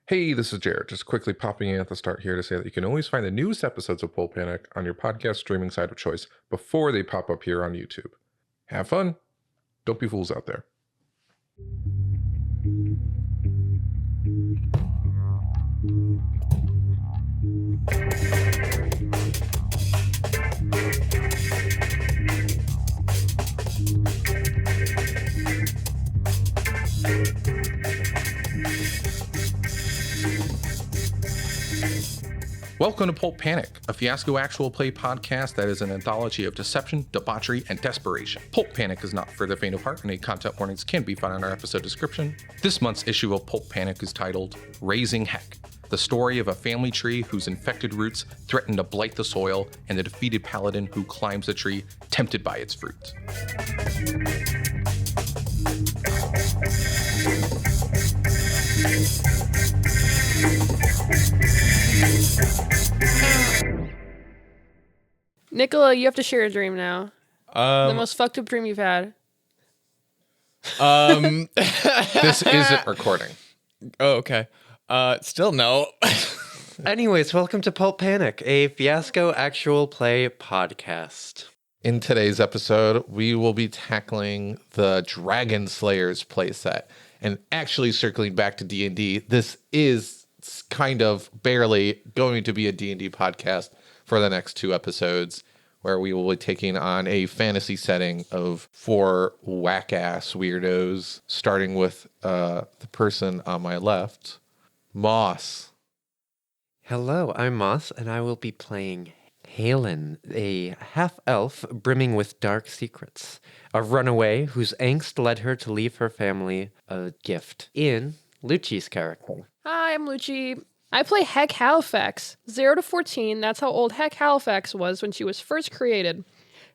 Hey, this is Jared, just quickly popping in at the start here to say that you can always find the newest episodes of Pulp on your podcast streaming site of choice before they pop up here on YouTube. Have fun. Don't be fools out there. Welcome to Pulp Panic, a fiasco actual play podcast that is an anthology of deception, debauchery, and desperation. Pulp Panic is not for the faint of heart, and any content warnings can be found in our episode description. This month's issue of Pulp Panic is titled Raising Heck, the story of a family tree whose infected roots threaten to blight the soil, and the defeated paladin who climbs the tree, tempted by its fruit. Nicola, you have to share a dream now. The most fucked up dream you've had. This isn't recording. Oh, okay. Still no. Anyways, welcome to Pulp Panic, a fiasco actual play podcast. In today's episode, we will be tackling the Dragon Slayers playset. And actually circling back to D&D, this is kind of barely going to be a D&D podcast for the next two episodes, where we will be taking on a fantasy setting of four whack-ass weirdos, starting with the person on my left, Moss. Hello, I'm Moss, and I will be playing Halen, a half-elf brimming with dark secrets, a runaway whose angst led her to leave her family a gift, in Lucci's character. Hi, I'm Lucci. I play Heck Halifax. 0 to 14, that's how old Heck Halifax was when she was first created.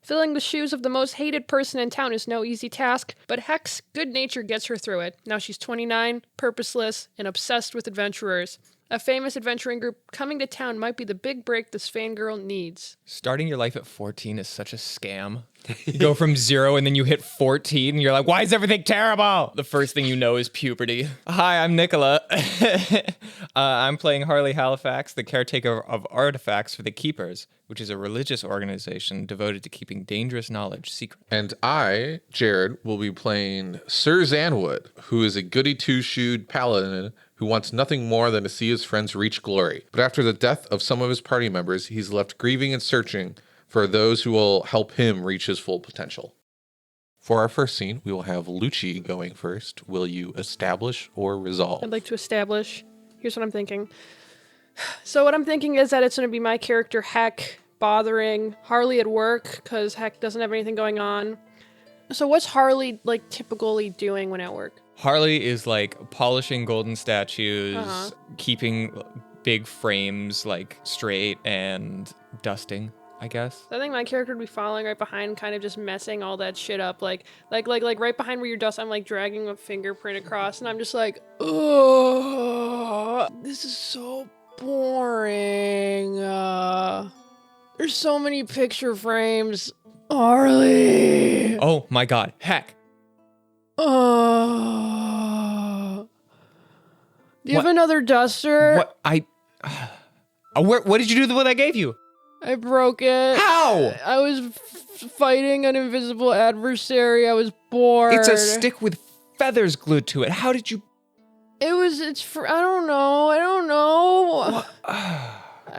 Filling the shoes of the most hated person in town is no easy task, but Heck's good nature gets her through it. Now she's 29, purposeless, and obsessed with adventurers. A famous adventuring group coming to town might be the big break this fangirl needs. Starting your life at 14 is such a scam. You go from 0 and then you hit 14 and you're like, why is everything terrible? The first thing you know is puberty. Hi, I'm Nicola. I'm playing Harley Halifax, the caretaker of artifacts for the Keepers, which is a religious organization devoted to keeping dangerous knowledge secret. And I, Jared, will be playing Sir Zanwood, who is a goody two-shoed paladin who wants nothing more than to see his friends reach glory. But after the death of some of his party members, he's left grieving and searching for those who will help him reach his full potential. For our first scene, we will have Lucci going first. Will you establish or resolve? I'd like to establish. Here's what I'm thinking. So what I'm thinking is that it's going to be my character, Heck, bothering Harley at work, because Heck doesn't have anything going on. So what's Harley, typically doing when at work? Harley is polishing golden statues, keeping big frames straight, and dusting, I guess. So I think my character would be following right behind, kind of just messing all that shit up. Like right behind where you're dust, I'm dragging a fingerprint across, and I'm just oh, this is so boring. There's so many picture frames. Harley. Oh my god, Heck. Do you have another duster? What? What did you do with the one I gave you? I broke it. How? I was fighting an invisible adversary. I was bored. It's a stick with feathers glued to it. How did you? I don't know.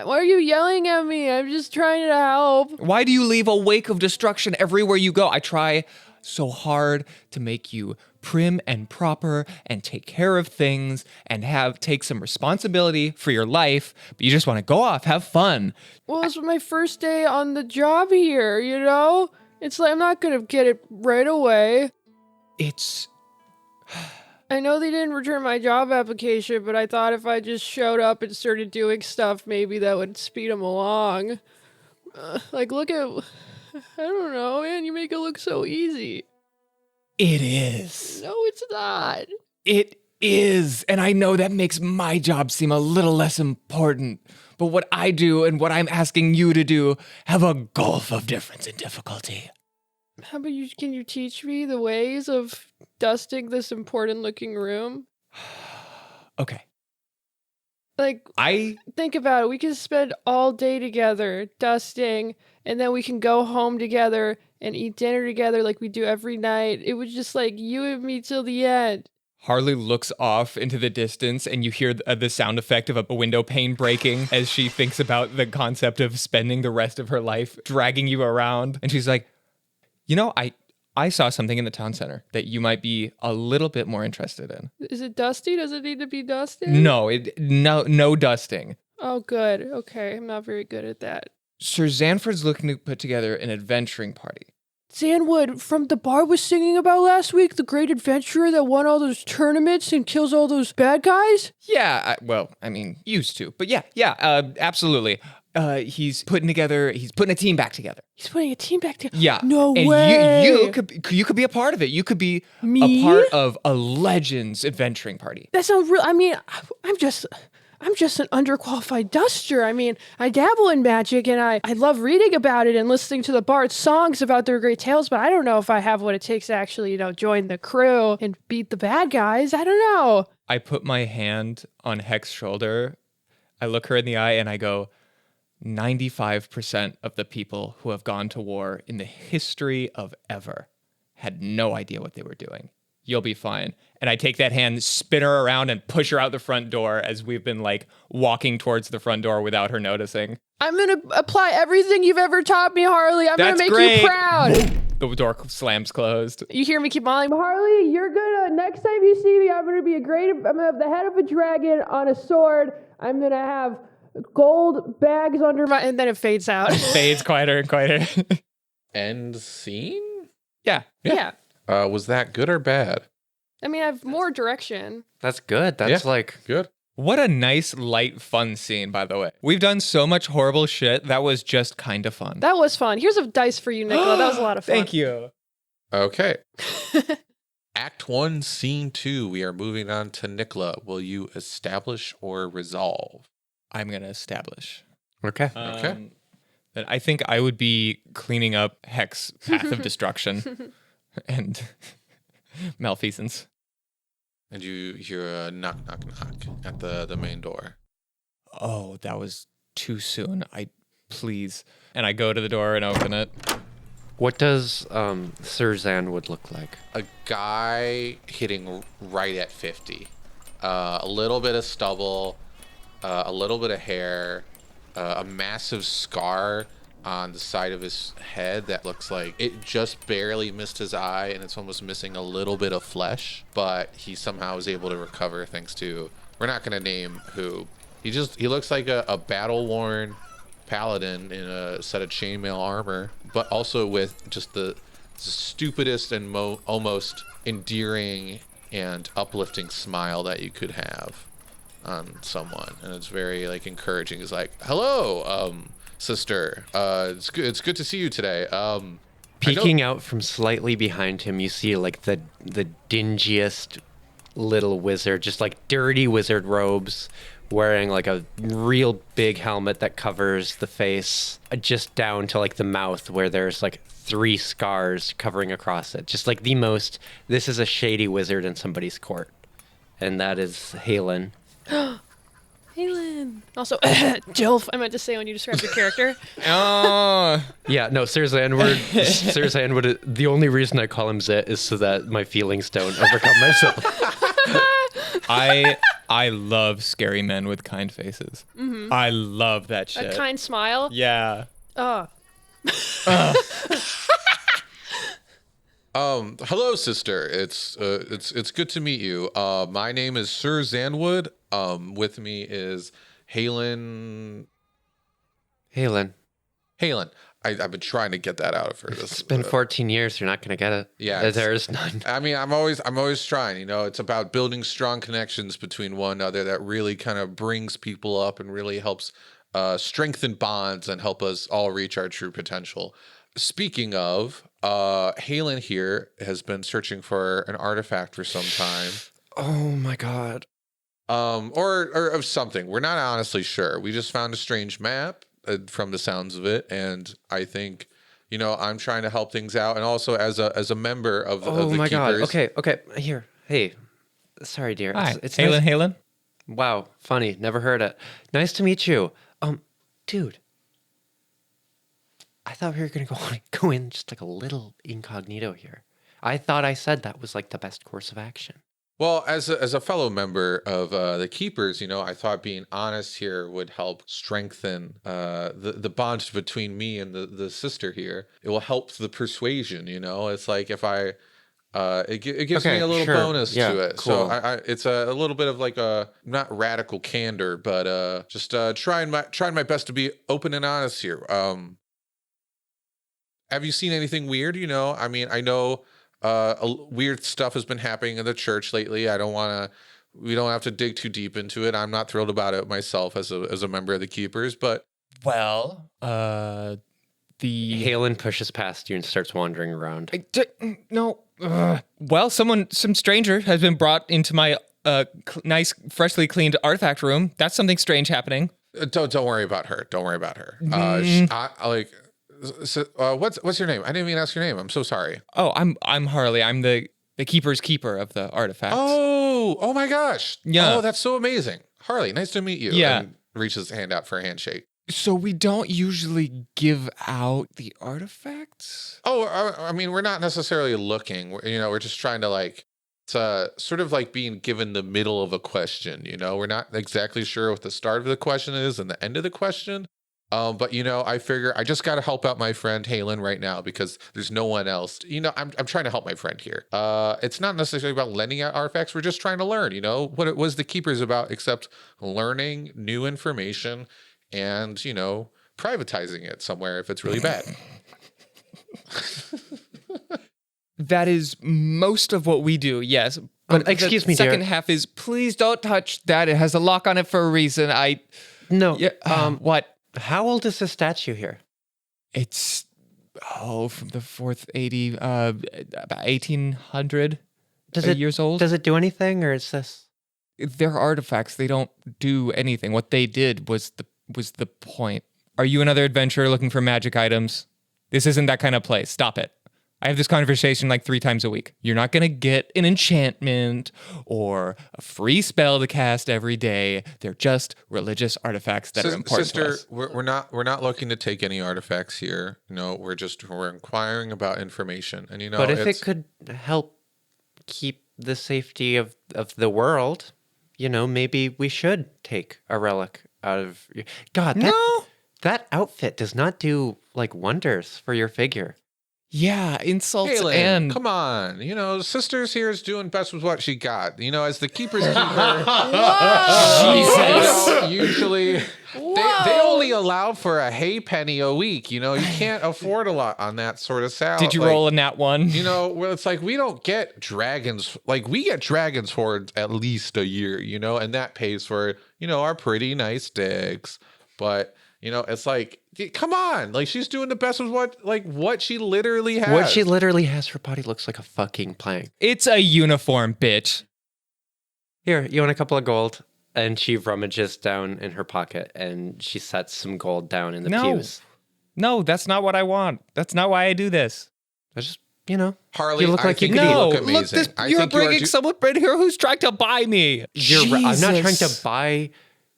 Why are you yelling at me? I'm just trying to help. Why do you leave a wake of destruction everywhere you go? I try so hard to make you prim and proper and take care of things and take some responsibility for your life, but you just want to go off, have fun. Well, it's my first day on the job here, you know? It's I'm not going to get it right away. I know they didn't return my job application, but I thought if I just showed up and started doing stuff, maybe that would speed them along. Look at... I don't know, man. You make it look so easy. It is. No, it's not. It is. And I know that makes my job seem a little less important. But what I do and what I'm asking you to do have a gulf of difference in difficulty. How about can you teach me the ways of dusting this important looking room? Okay. Like, I think about it. We could spend all day together dusting, and then we can go home together and eat dinner together like we do every night. It was just like you and me till the end. Harley looks off into the distance, and you hear the sound effect of a window pane breaking as she thinks about the concept of spending the rest of her life dragging you around. And she's like, I saw something in the town center that you might be a little bit more interested in. Is it dusty? Does it need to be dusted? No dusting. Oh, good. Okay, I'm not very good at that. Sir Zanford's looking to put together an adventuring party. Zanwood from the bar was singing about last week, the great adventurer that won all those tournaments and kills all those bad guys? Yeah, used to. But absolutely. He's putting a team back together. He's putting a team back together? Yeah. No and way. You could be a part of it. You could be Me? a part of a Legends adventuring party. That sounds real. I mean, I'm just an underqualified duster. I mean, I dabble in magic and I love reading about it and listening to the bard's songs about their great tales, but I don't know if I have what it takes to actually, join the crew and beat the bad guys. I don't know. I put my hand on Heck's shoulder. I look her in the eye and I go, 95% of the people who have gone to war in the history of ever had no idea what they were doing. You'll be fine. And I take that hand, spin her around, and push her out the front door as we've been walking towards the front door without her noticing. I'm going to apply everything you've ever taught me, Harley. I'm going to make you proud. The door slams closed. You hear me keep on Harley, you're going to, next time you see me, I'm going to have the head of a dragon on a sword. I'm going to have gold bags under my, and then it fades out. Fades quieter and quieter. End scene? Yeah. Was that good or bad? I mean, I have more direction. That's good. That's good. What a nice, light, fun scene, by the way. We've done so much horrible shit. That was just kind of fun. That was fun. Here's a dice for you, Nicola. That was a lot of fun. Thank you. Okay. Act 1, Scene 2. We are moving on to Nicola. Will you establish or resolve? I'm going to establish. Okay. Okay. Then I think I would be cleaning up Heck's path of destruction and malfeasance. And you hear a knock, knock, knock at the main door. Oh, that was too soon. Please. And I go to the door and open it. What does Sir Zanwood look like? A guy hitting right at 50. A little bit of stubble, a little bit of hair, a massive scar on the side of his head that looks like it just barely missed his eye, and it's almost missing a little bit of flesh, but he somehow is able to recover thanks to, we're not going to name who. He looks like a battle-worn paladin in a set of chainmail armor, but also with just the stupidest and almost endearing and uplifting smile that you could have on someone. And it's very encouraging. He's like, hello, sister. It's good to see you today. Peeking out from slightly behind him, you see the dingiest little wizard, just dirty wizard robes, wearing a real big helmet that covers the face just down to the mouth, where there's 3 scars covering across it. Just this is a shady wizard in somebody's court. And that is Halen. Halen. Also, Jilf, I meant to say when you described your character. Oh. Yeah, no, Sir Zanwood, the only reason I call him Zit is so that my feelings don't overcome myself. I love scary men with kind faces. Mm-hmm. I love that shit. A kind smile? Yeah. Hello, sister. It's good to meet you. My name is Sir Zanwood. With me is Halen. I've been trying to get that out of her. It's been 14 years. You're not going to get it. Yeah. There's none. I mean, I'm always trying. It's about building strong connections between one another that really kind of brings people up and really helps strengthen bonds and help us all reach our true potential. Speaking of, Halen here has been searching for an artifact for some time. Oh my god. Or of something. We're not honestly sure. We just found a strange map from the sounds of it, and I think, I'm trying to help things out, and also as a member of the Oh my god. Keepers. Okay. Here. Hey. Sorry, dear. Hi. It's Halen. nice. Halen. Wow, funny. Never heard it. Nice to meet you. Dude. I thought we were gonna go in just like a little incognito here. I thought I said that was like the best course of action. Well, as a fellow member of the Keepers, I thought being honest here would help strengthen the bond between me and the sister here. It will help the persuasion. It's like if I it gives me a little bonus to it. Cool. So I it's a little bit of like a not radical candor, but just trying my best to be open and honest here. Have you seen anything weird? I know weird stuff has been happening in the church lately. We don't have to dig too deep into it. I'm not thrilled about it myself as a member of the Keepers, but Well, the Halen pushes past you and starts wandering around. no. Well, some stranger has been brought into my nice, freshly cleaned artifact room. That's something strange happening. Don't worry about her. Don't worry about her. What's your name? I didn't even ask your name. I'm so sorry. Oh, I'm Harley. I'm the keeper's keeper of the artifacts. Oh my gosh. Yeah. Oh, that's so amazing. Harley, nice to meet you. Yeah. And reaches his hand out for a handshake. So we don't usually give out the artifacts? Oh, I mean, we're not necessarily looking. We're just trying to it's sort of like being given the middle of a question. We're not exactly sure what the start of the question is and the end of the question. But I figure I just got to help out my friend Halen right now because there's no one else. I'm trying to help my friend here. It's not necessarily about lending out artifacts. We're just trying to learn. What it was the Keepers about, except learning new information and privatizing it somewhere if it's really bad. That is most of what we do. Yes, but excuse me, the second dear. half is please don't touch that. It has a lock on it for a reason. No. Yeah. What? How old is the statue here? It's from the 4th AD, about 1800 years old. Does it do anything, or is this? They're artifacts. They don't do anything. What they did was the point. Are you another adventurer looking for magic items? This isn't that kind of place. Stop it. I have this conversation like 3 times a week. You're not going to get an enchantment or a free spell to cast every day. They're just religious artifacts that are important Sister, to us. we're not looking to take any artifacts here. We're inquiring about information. And But if it could help keep the safety of the world, maybe we should take a relic out of God. That outfit does not do like wonders for your figure. Yeah, insults Halen, and come on. Sister's here is doing best with what she got. As the Keeper's Keeper. Jesus. Usually they only allow for a hay penny a week. You can't afford a lot on that sort of salary. Did you roll a nat 1? Well, it's like we don't get dragons. Like we get dragons for at least a year, and that pays for, our pretty nice digs. But it's like, come on. Like, she's doing the best with what she literally has. What she literally has, her body looks like a fucking plank. It's a uniform, bitch. Here, you want a couple of gold? And she rummages down in her pocket and she sets some gold down in the pews. No, that's not what I want. That's not why I do this. I just, Harley, you look like you could No, look amazing. look, you're bringing someone in here who's trying to buy me. I'm not trying to Jesus. buy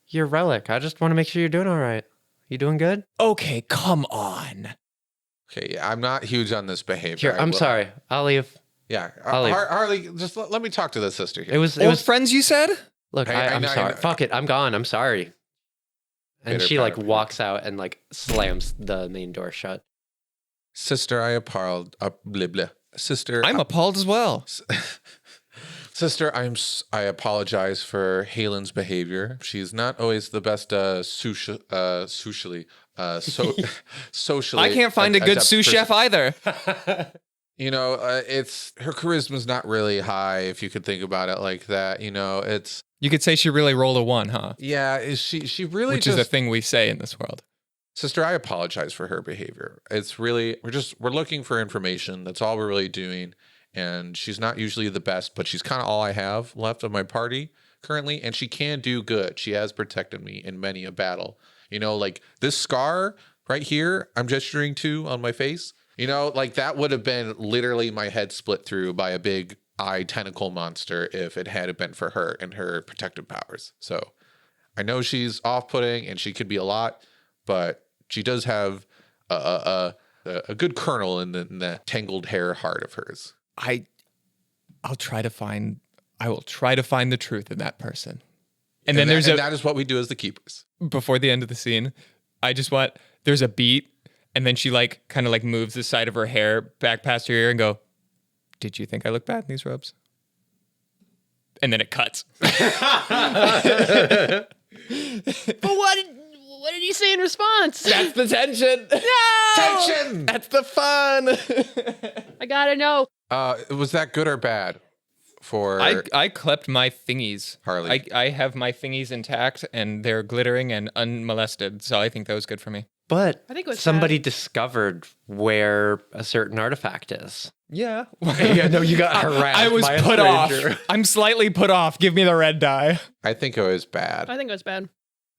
your relic. I just want to make sure you're doing all right. You doing good? Okay, come on. Okay, yeah, I'm not huge on this behavior. Here, I'm sorry. I'll leave. Yeah, I'll leave. Harley, just let me talk to the sister here. It was Friends, you said? Look, I I'm know, sorry. I know. Fuck it. I'm gone. I'm sorry. And Pitter she patter. walks out and slams the main door shut. Sister, I appalled. Blah, blah. Sister, I'm appalled as well. Sister, I apologize for Halen's behavior. She's not always the best socially. Socially. I can't find a good adept sous chef either. It's her charisma's not really high if you could think about it like that. It's You could say she really rolled a 1, huh? she really Which just is a thing we say in this world. Sister, I apologize for her behavior. It's really we're looking for information. That's all we're really doing. And she's not usually the best, but she's kind of all I have left of my party currently. And she can do good. She has protected me in many a battle. Like this scar right here, I'm gesturing to on my face. That would have been literally my head split through by a big eye tentacle monster if it hadn't been for her and her protective powers. So I know she's off-putting and she could be a lot, but she does have a good kernel in the tangled hair heart of hers. I will try to find the truth in that person. And then that is what we do as the keepers. Before the end of the scene, there's a beat, and then she like kind of like moves the side of her hair back past her ear and go, "Did you think I look bad in these robes?" And then it cuts. But what did he say in response? That's the tension. No! Tension! That's the fun. I gotta know. Was that good or bad for I clipped my thingies. Harley? I have my thingies intact and they're glittering and unmolested, so I think that was good for me. But I think it was somebody bad. discovered where a certain artifact is. Yeah. Yeah, no, you got harassed. I was by a put off. stranger. I'm slightly put off. Give me the red die. I think it was bad. I think it was bad.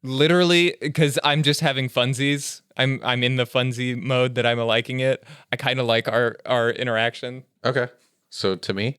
Literally, because I'm just having funsies. I'm in the funsy mode that I'm liking it. I kind of like our interaction. Okay. So to me,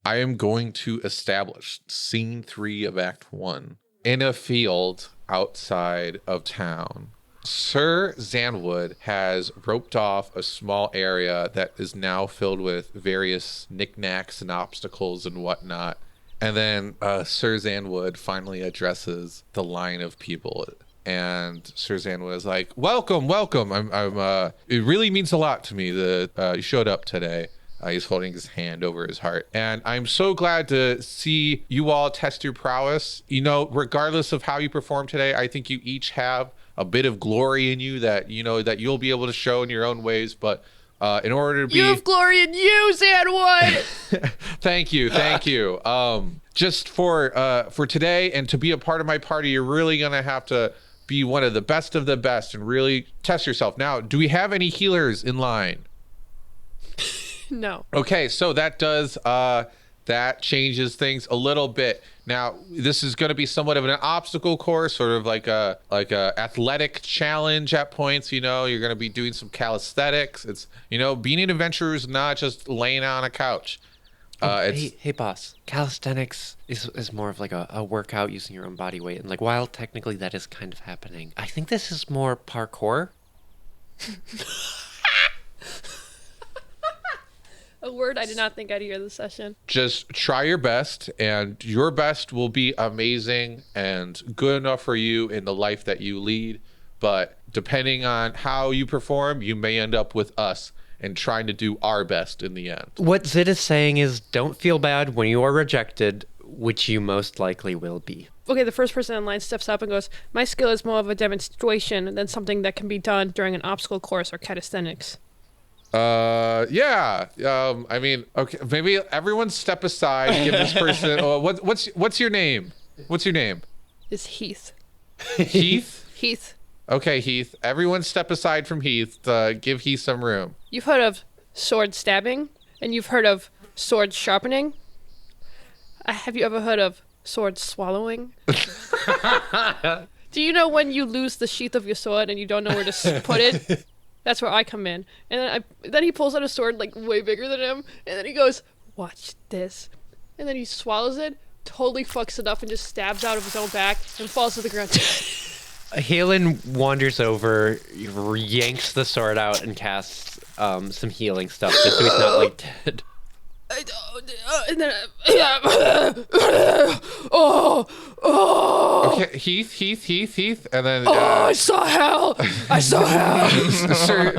I am going to establish scene 3 of Act 1 in a field outside of town. Sir Zanwood has roped off a small area that is now filled with various knickknacks and obstacles and whatnot. And then Sir Zanwood finally addresses the line of people. And Sir Zanwood is like, welcome. It really means a lot to me that you showed up today. He's holding his hand over his heart. And I'm so glad to see you all test your prowess. You know, regardless of how you perform today, I think you each have a bit of glory in you that, you know, that you'll be able to show in your own ways. But in order to be... You have glory in you, Zanwood! Thank you. Just for today and to be a part of my party, you're really going to have to be one of the best and really test yourself. Now, do we have any healers in line? No. Okay, so that does that changes things a little bit. Now, this is going to be somewhat of an obstacle course, sort of like a athletic challenge at points. You know, you're going to be doing some calisthenics. It's, you know, being an adventurer is not just laying on a couch. Hey, boss. Calisthenics is more of like a workout using your own body weight. And like, while technically that is kind of happening, I think this is more parkour. A word I did not think I'd hear this session. Just try your best, and your best will be amazing and good enough for you in the life that you lead. But depending on how you perform, you may end up with us and trying to do our best in the end. What Zid is saying is don't feel bad when you are rejected, which you most likely will be. Okay, the first person in line steps up and goes, my skill is more of a demonstration than something that can be done during an obstacle course or calisthenics. Yeah. I mean, okay, maybe everyone step aside, give this person, what's your name? What's your name? It's Heath. Heath? Heath. Okay, Heath. Everyone step aside from Heath. Give Heath some room. You've heard of sword stabbing, and you've heard of sword sharpening. Have you ever heard of sword swallowing? Do you know when you lose the sheath of your sword and you don't know where to put it? That's where I come in. And then he pulls out a sword like way bigger than him, and then he goes, watch this. And then he swallows it, totally fucks it up, and just stabs out of his own back and falls to the ground. Halen wanders over, yanks the sword out, and casts some healing stuff just so he's not like dead. And then, Okay, Heath, and then I saw hell. Sir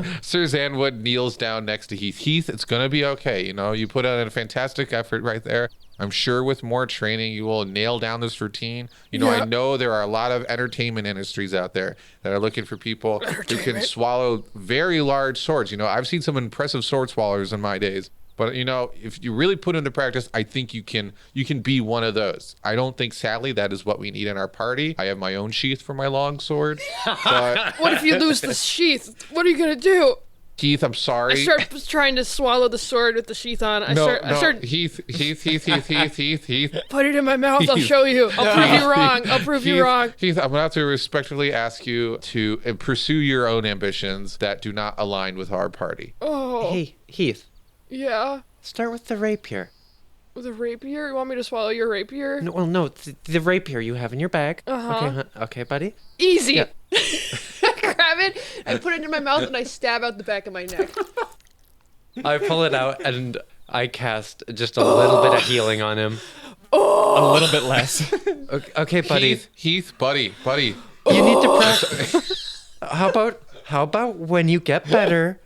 Zanwood kneels down next to Heath. Heath, it's gonna be okay. You know, you put in a fantastic effort right there. I'm sure with more training, you will nail down this routine. You know, I know there are a lot of entertainment industries out there that are looking for people who can swallow very large swords. You know, I've seen some impressive sword swallowers in my days. But, you know, if you really put into practice, I think you can be one of those. I don't think, sadly, that is what we need in our party. I have my own sheath for my long sword. But What if you lose the sheath? What are you going to do? Heath, I'm sorry. I start trying to swallow the sword with the sheath on. I start Heath. put it in my mouth. I'll show you. I'll prove you wrong. I'll prove you wrong. Heath, I'm going to have to respectfully ask you to pursue your own ambitions that do not align with our party. Oh, Hey, Heath, yeah. start with the rapier. The rapier? You want me to swallow your rapier? No, well, no, the rapier you have in your bag. Uh-huh. Okay, buddy. Easy. Yeah. I grab it, I put it in my mouth, and I stab out the back of my neck. I pull it out and I cast just a little bit of healing on him. A little bit less. Okay, buddy. Heath, buddy. You need to practice. How about when you get better,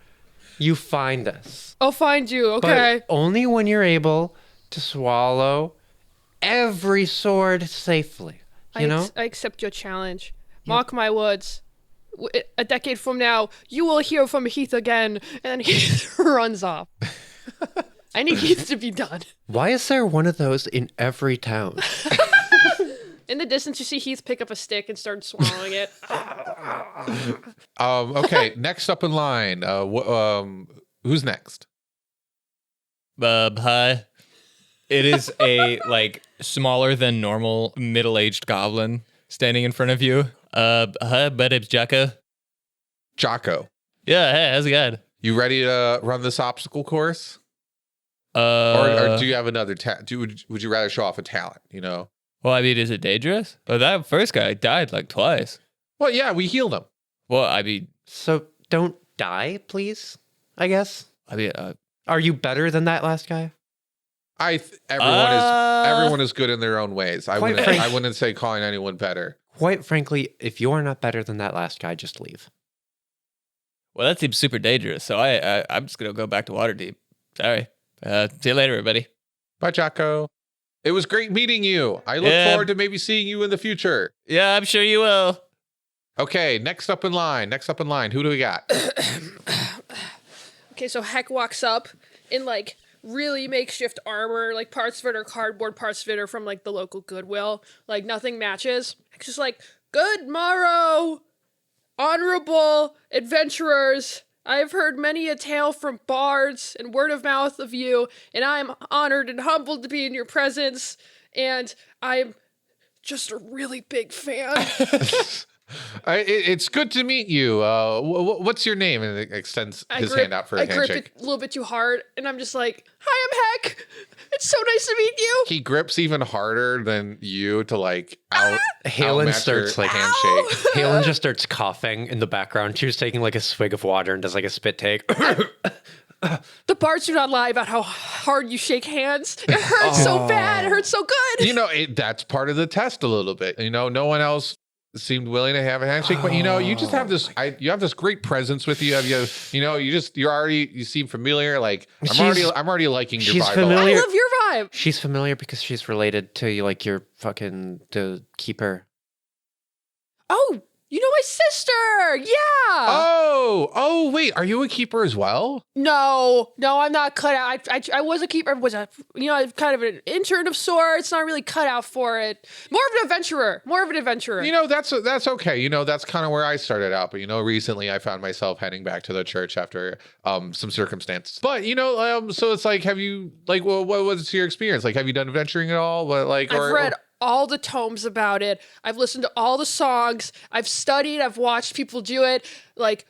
you find us. I'll find you, okay? But only when you're able to swallow every sword safely. You know? I accept your challenge. Mark my words. A decade from now, you will hear from Heath again, and then Heath runs off. I need Heath to be done. Why is there one of those in every town? In the distance, you see Heath pick up a stick and start swallowing it. Okay, next up in line. Who's next? Hi. It is a smaller than normal middle-aged goblin standing in front of you. Hi, my name's Jocko. Jocko. Yeah, hey, how's it going? You ready to run this obstacle course? Or do you have another would you rather show off a talent, you know? Well, I mean, is it dangerous? Well, that first guy died twice. Well, yeah, we healed him. Well, I mean, So don't die, please, I guess. Are you better than that last guy? Everyone is good in their own ways. I Quite frank- wouldn't say calling anyone better. Quite frankly, if you are not better than that last guy, just leave. well, that seems super dangerous. So I'm just gonna go back to Waterdeep. Sorry. See you later, everybody. Bye, Jocko. It was great meeting you. I look forward to maybe seeing you in the future. Yeah, I'm sure you will. Okay, next up in line. Who do we got? Okay, so Heck walks up in really makeshift armor, parts of it are cardboard, parts of it are from the local Goodwill. Nothing matches. Heck's just good morrow, honorable adventurers. I have heard many a tale from bards and word of mouth of you, and I am honored and humbled to be in your presence, and I'm just a really big fan. It's good to meet you. What's your name? And it extends his hand out for a handshake. I grip it a little bit too hard, and I'm just hi, I'm Heck. It's so nice to meet you. He grips even harder than you to Halen starts handshake. Halen just starts coughing in the background. She was taking a swig of water and does a spit take. The bards do not lie about how hard you shake hands. It hurts so bad. It hurts so good. That's part of the test a little bit. No one else seemed willing to have a handshake, but you just have this. You have this great presence with you. You seem familiar. I'm already liking your vibe. Familiar. I love your vibe. She's familiar because she's related to your fucking the keeper. Oh, you know my sister. Yeah. Oh, wait. Are you a keeper as well? No, I'm not cut out. I was a keeper. Was kind of an intern of sorts. Not really cut out for it. More of an adventurer. That's okay. That's kind of where I started out. But recently I found myself heading back to the church after some circumstances. But so it's have you what was your experience? Have you done adventuring at all? I've read all the tomes about it. I've listened to all the songs. I've studied. I've watched people do it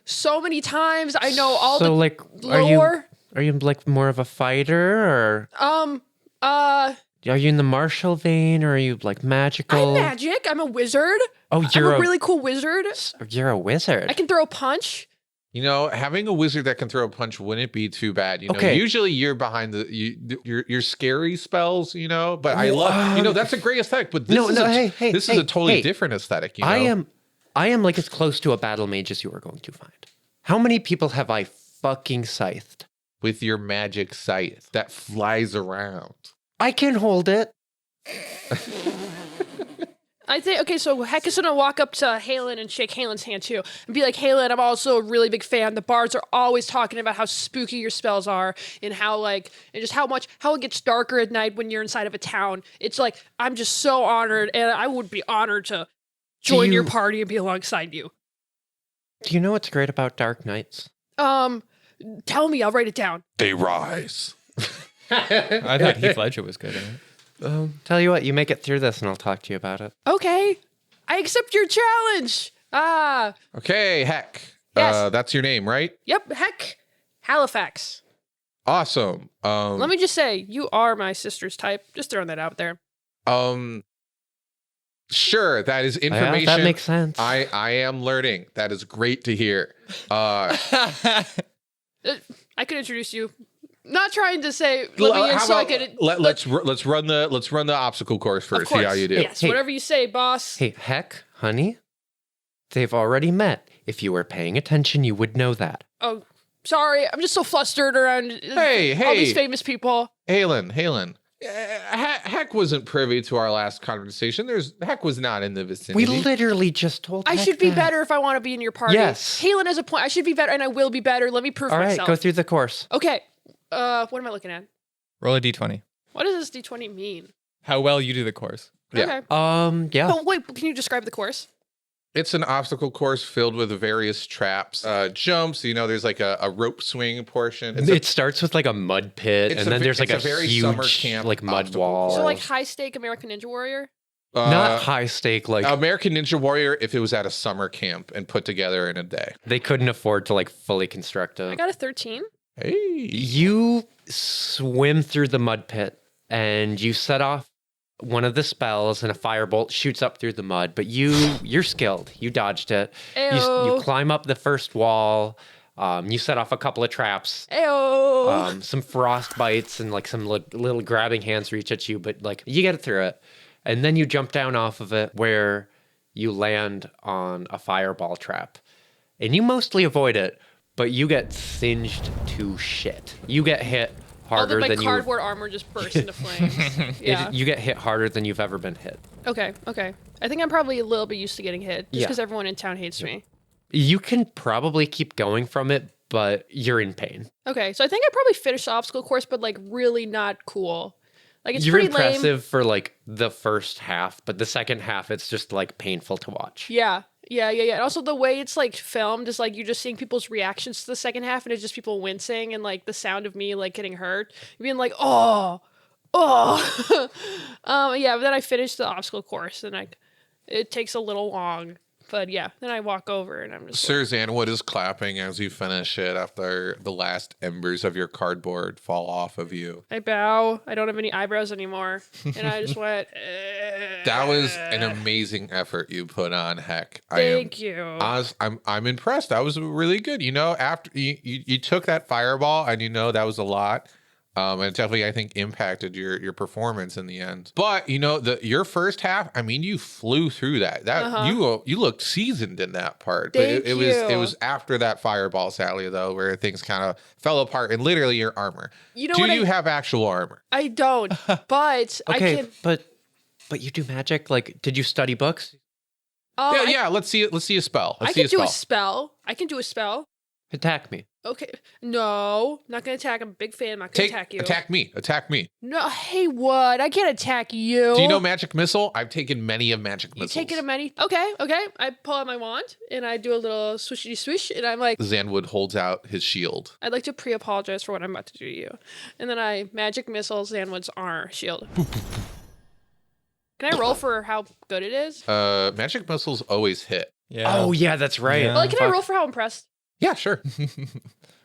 so many times. I know all the lore. Are you more of a fighter or? Are you in the martial vein or are you magical? I'm magic. I'm a wizard. Oh, I'm a really cool wizard. You're a wizard. I can throw a punch. Having a wizard that can throw a punch wouldn't be too bad. Okay. Usually you're behind your scary spells, but I love, that's a great aesthetic, but this is a totally different aesthetic, I am as close to a battle mage as you are going to find. How many people have I fucking scythed? With your magic scythe that flies around. I can hold it. I think, okay, so Heck is gonna walk up to Halen and shake Halen's hand too and be Halen, I'm also a really big fan. The bards are always talking about how spooky your spells are and how and just how it gets darker at night when you're inside of a town. It's I'm just so honored, and I would be honored to join your party and be alongside you. Do you know what's great about dark nights? Tell me, I'll write it down. They rise. I thought Heath Ledger was good in it. Tell you what, you make it through this and I'll talk to you about it. Okay. I accept your challenge. Okay, Heck. Yes. That's your name, right? Yep, Heck Halifax. Awesome. Let me just say, you are my sister's type. Just throwing that out there. Sure, that is information. that makes sense. I am learning. That is great to hear. I could introduce you. Not trying to say let me in so I could. Let's run the obstacle course Of first. course. See how you do. Yes, Hey. whatever you say, boss. Hey, heck, honey, they've already met. If you were paying attention, you would know that. Oh, sorry. I'm just so flustered around all these famous people. Halen. Heck wasn't privy to our last conversation. Heck was not in the vicinity. We literally just told I Heck should be that. better if I want to be in your party. Yes. Halen has a point. I should be better, and I will be better. Let me prove All right, myself. go through the course. Okay. What am I looking at? Roll a d20. What does this D20 mean? How well you do the course. Yeah. Okay. Yeah. But wait, can you describe the course? It's an obstacle course filled with various traps, jumps. There's like a rope swing portion. It starts with like a mud pit, It's and a then ve- there's like it's a a very summer huge camp like mud obstacle wall. course. So like high stake American Ninja Warrior? Not high stake. Like American Ninja Warrior if it was at a summer camp and put together in a day. they couldn't afford to like fully construct I it. got a 13. Hey. You swim through the mud pit, and you set off one of the spells, and a firebolt shoots up through the mud. But you're skilled. You dodged it. You Ayo. climb up the first wall. You set off a couple of traps. Ayo. Some frost bites and like some little grabbing hands reach at you, but like you get through it. And then you jump down off of it where you land on a fireball trap. And you mostly avoid it, but you get singed to shit. You get hit harder my than you cardboard armor just burst into flames. Yeah. you get hit harder than you've ever been hit. Okay. I think I'm probably a little bit used to getting hit just Yeah. because everyone in town hates me. You can probably keep going from it, but you're in pain. Okay, so I think I probably finished the obstacle course, but like really not cool. Like it's You're pretty impressive lame. for like the first half, but the second half it's just like painful to watch. Yeah. And also the way it's like filmed is like you're just seeing people's reactions to the second half, and it's just people wincing and like the sound of me like getting hurt, being like, oh. Yeah. But then I finished the obstacle course, and it takes a little long. But yeah, then I walk over and I'm just Sir Zanwood is clapping as you finish it after the last embers of your cardboard fall off of you. I bow. I don't have any eyebrows anymore. And I just went, That was an amazing effort you put on, Heck. Thank you. I'm impressed. That was really good. After you took that fireball, and that was a lot. And it definitely, I think, impacted your performance in the end. But your first half, you flew through that. You looked seasoned in that part. But Thank it you. was after that fireball, Sally, though, where things kind of fell apart, and literally your armor. You know Do what you have actual armor? I don't, but I Okay, can. but you do magic? Like, did you study books? Yeah. Let's see a spell. I can do a spell. I can do a spell. Attack me. Okay. No, not gonna attack. I'm a big fan. I'm not gonna attack you. Attack me. No, hey, what? I can't attack you. Do you know magic missile? I've taken many of magic You missiles. taking a many? Okay. I pull out my wand and I do a little swishy swish, and I'm like, Zanwood holds out his shield. I'd like to pre-apologize for what I'm about to do to you, and then I magic missile Zanwood's armor shield. Can I roll for how good it is? Magic missiles always hit. Yeah. Oh yeah, that's right. Yeah. Well, like, can I roll for how impressed? Yeah, sure.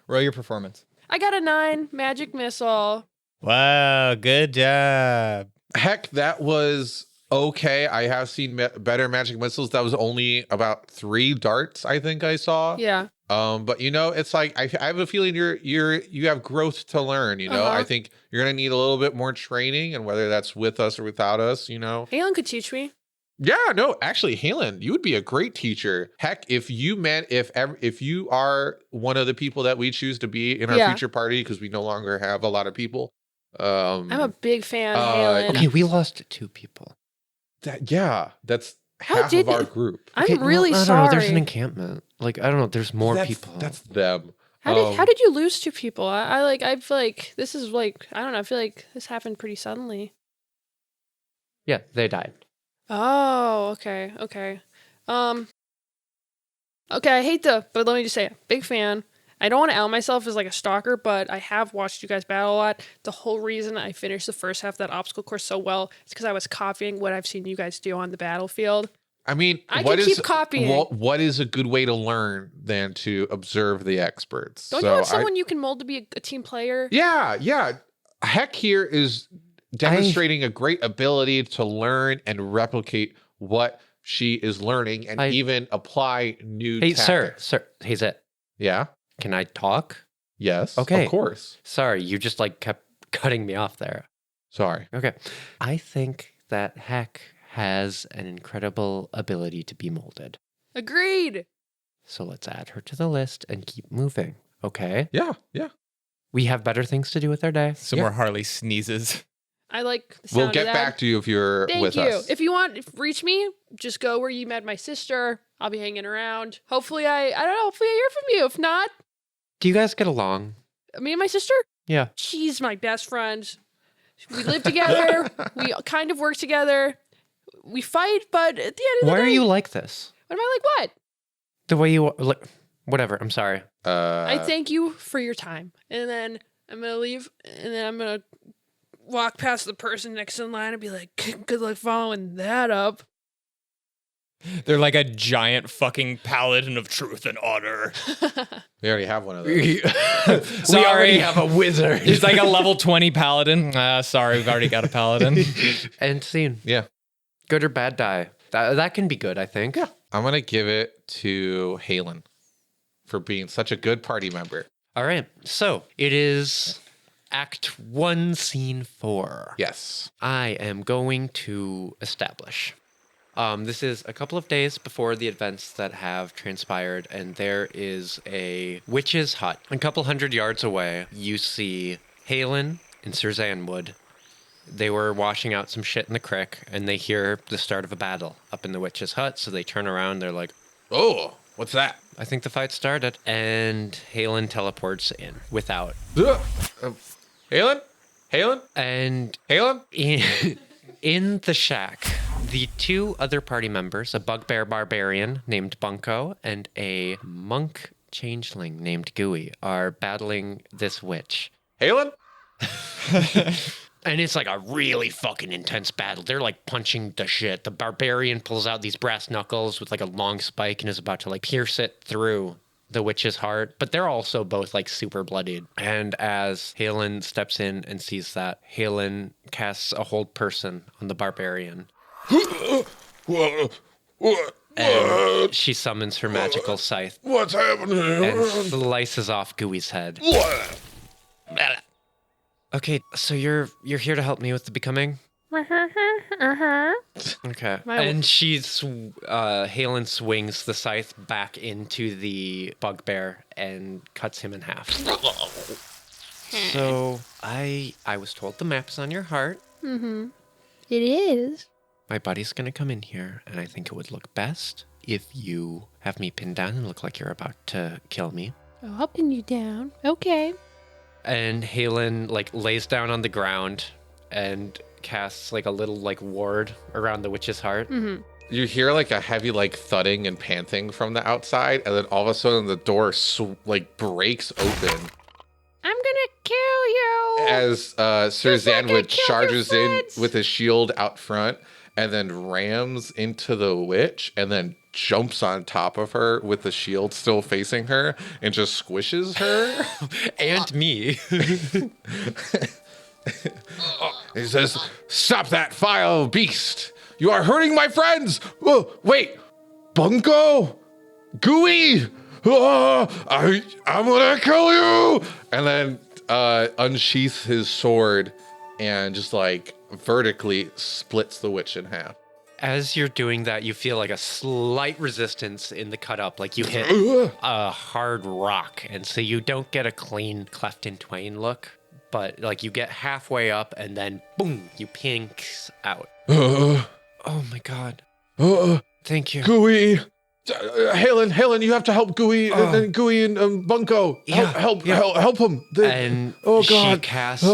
Roll your performance. I got a 9 magic missile. Wow, good job. Heck, that was okay. I have seen better magic missiles. That was only about 3 darts, I think I saw. Yeah. But it's like I have a feeling you have growth to learn. I think you're gonna need a little bit more training, and whether that's with us or without us. Halen could teach me. Yeah, no, actually, Halen, you would be a great teacher. Heck, if you are one of the people that we choose to be in our future party, because we no longer have a lot of people. I'm a big fan of Halen. Okay, we lost 2 people. That's How half did of our it- group. I'm Okay, really I don't sorry. know. There's an encampment. Like, I don't know. There's more people. That's them. How did you lose 2 people? I feel like this is like, I don't know. I feel like this happened pretty suddenly. Yeah, they died. Oh, okay. Okay, I hate but let me just say, big fan. I don't want to out myself as like a stalker, but I have watched you guys battle a lot. The whole reason I finished the first half of that obstacle course so well is because I was copying what I've seen you guys do on the battlefield. I mean, I what can is keep copying. what is a good way to learn than to observe the experts? Don't you want someone you can mold to be a team player? Yeah. Heck here is demonstrating a great ability to learn and replicate what she is learning and even apply new tactics. Sir, hey, Zet. Yeah? Can I talk? Yes. Okay. Of course. Sorry, you just like kept cutting me off there. Sorry. Okay. I think that Heck has an incredible ability to be molded. Agreed. So let's add her to the list and keep moving. Okay? Yeah. We have better things to do with our day. Somewhere Harley sneezes. I like the sound We'll of get that. back to you if you're with Thank you. us. If you want, reach me. Just go where you met my sister. I'll be hanging around. Hopefully, I don't know. Hopefully, I hear from you. If not, Do you guys get along? me and my sister. Yeah. She's my best friend. We live together. We kind of work together. We fight, but at the end of the day, Why are you like this? What am I like? What? The way you like, whatever. I'm sorry. I thank you for your time, and then I'm gonna leave, and then I'm gonna walk past the person next in line and be like, "Good luck following that up." They're like a giant fucking paladin of truth and honor. We already have one of those. We Sorry. already have a wizard. He's like a level 20 paladin. Sorry, we've already got a paladin. End scene. Yeah. Good or bad die. That can be good, I think. Yeah. I'm going to give it to Halen for being such a good party member. All right. So it is Act 1, Scene 4. Yes. I am going to establish. This is a couple of days before the events that have transpired, and there is a witch's hut. A couple 100 yards away, you see Halen and Sir Zanwood. They were washing out some shit in the creek, and they hear the start of a battle up in the witch's hut, so they turn around, they're like, Oh, what's that? I think the fight started. And Halen teleports in without. Halen? And Halen? in the shack, the two other party members, a bugbear barbarian named Bunko and a monk changeling named Gooey, are battling this witch. Halen? And it's like a really fucking intense battle. They're like punching the shit. The barbarian pulls out these brass knuckles with like a long spike and is about to like pierce it through the witch's heart. But they're also both like super bloodied. And as Halen steps in and sees that, Halen casts a hold person on the barbarian. And she summons her magical scythe. What's happening? And slices off Gooey's head. Okay, so you're here to help me with the becoming? Okay. And Halen swings the scythe back into the bugbear and cuts him in half. So I was told the map's on your heart. Mm-hmm. It is. My buddy's gonna come in here, and I think it would look best if you have me pinned down and look like you're about to kill me. Oh, I'll pin you down. Okay. And Halen like lays down on the ground and casts like a little like ward around the witch's heart. Mm-hmm. You hear like a heavy like thudding and panting from the outside, and then all of a sudden the door breaks open I'm gonna kill you. as Sir Just like I Zanwood killed your charges in friends. with his shield out front and then rams into the witch and then jumps on top of her with the shield still facing her and just squishes her. And me. He says, "Stop that vile beast! You are hurting my friends! Oh, wait! Bunko? Gooey! Oh, I'm gonna kill you!" And then unsheaths his sword and just like vertically splits the witch in half. As you're doing that, you feel like a slight resistance in the cut up, like you hit a hard rock. And so you don't get a clean cleft in twain look, but like you get halfway up and then boom, you pinks out. Oh my God. Thank you. Gooey! Halen, you have to help Gooey and Gooey and Bunko. Help him. And oh she God. casts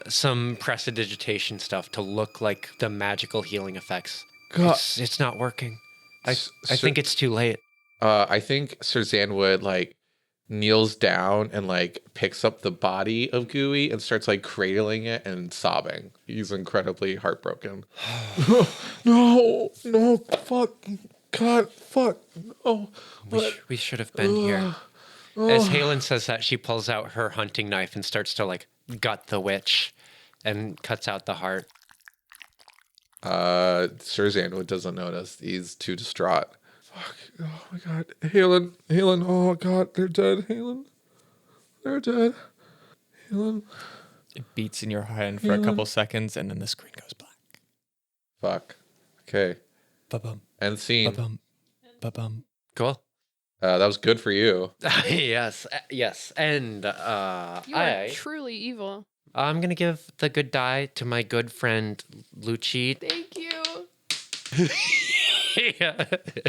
some prestidigitation stuff to look like the magical healing effects. God. It's not working. I think it's too late. I think Sir Zanwood like kneels down and like picks up the body of Gooey and starts like cradling it and sobbing. He's incredibly heartbroken. No, fuck. God, fuck. Oh, We should have been here. As Halen says that, she pulls out her hunting knife and starts to like gut the witch and cuts out the heart. Sir Zanwood doesn't notice. He's too distraught. Fuck. Oh my God. Halen. Oh God, they're dead. Halen. They're dead. Halen. It beats in your hand for a couple seconds, and then the screen goes black. Fuck. Okay. Ba-bum. End scene. Ba-bum. Ba-bum. Cool. That was good for you. Yes. And You are truly evil. I'm going to give the good die to my good friend Lucci. Thank you. Yeah.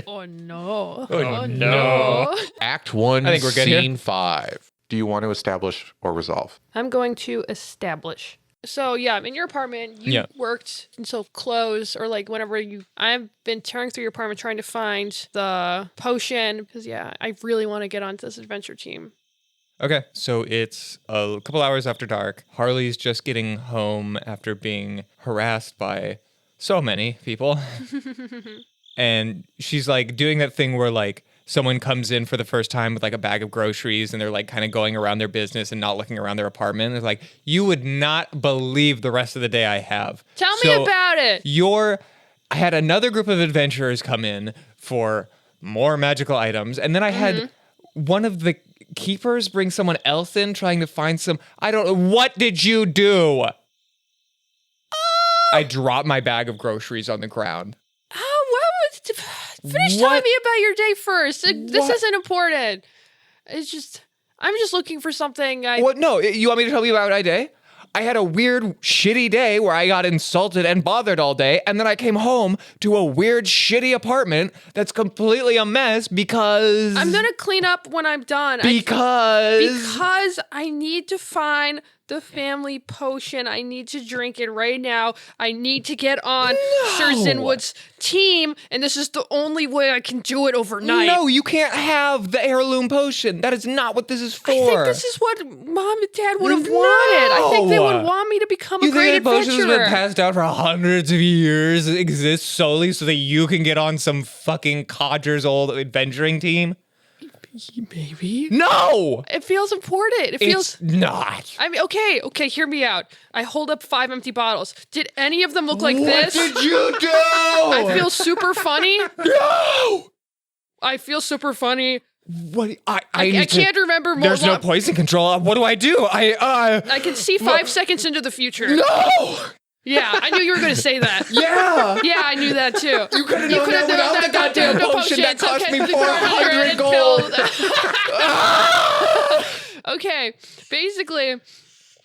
Oh no. Oh, no. Act 1, I think we're good here. scene 5. Do you want to establish or resolve? I'm going to establish. So yeah, I'm in your apartment. You worked until close, or like whenever I've been tearing through your apartment trying to find the potion because I really want to get onto this adventure team. Okay, so it's a couple hours after dark. Harley's just getting home after being harassed by so many people. And she's like doing that thing where like someone comes in for the first time with like a bag of groceries and they're like kind of going around their business and not looking around their apartment. It's like, you would not believe the rest of the day I have. Tell me about it. I had another group of adventurers come in for more magical items. And then I had one of the keepers bring someone else in trying to find some, I don't know. What did you do? I dropped my bag of groceries on the ground. Finish telling me about your day first. This isn't important. It's just, I'm just looking for something. What? No, you want me to tell you about my day? I had a weird, shitty day where I got insulted and bothered all day, and then I came home to a weird, shitty apartment that's completely a mess because... I'm gonna clean up when I'm done. Because I need to find the family potion. I need to drink it right now. I need to get on Sir Zanwood's team, and this is the only way I can do it overnight. No, you can't have the heirloom potion. That is not what this is for. I think this is what Mom and Dad would have wanted. I think they would want me to become a great adventurer. You think the potion has been passed down for hundreds of years, it exists solely so that you can get on some fucking codger's old adventuring team? Maybe. No! It feels important. It's not. I mean, okay, hear me out. I hold up 5 empty bottles. Did any of them look like this? What did you do? I feel super funny. No! I feel super funny. What? I can't remember more. There's no poison control. What do? I can see 5 seconds into the future. No! Yeah, I knew you were going to say that. Yeah! Yeah, I knew that too. You could have known that without the goddamn potion that cost me 400 gold. Okay, basically,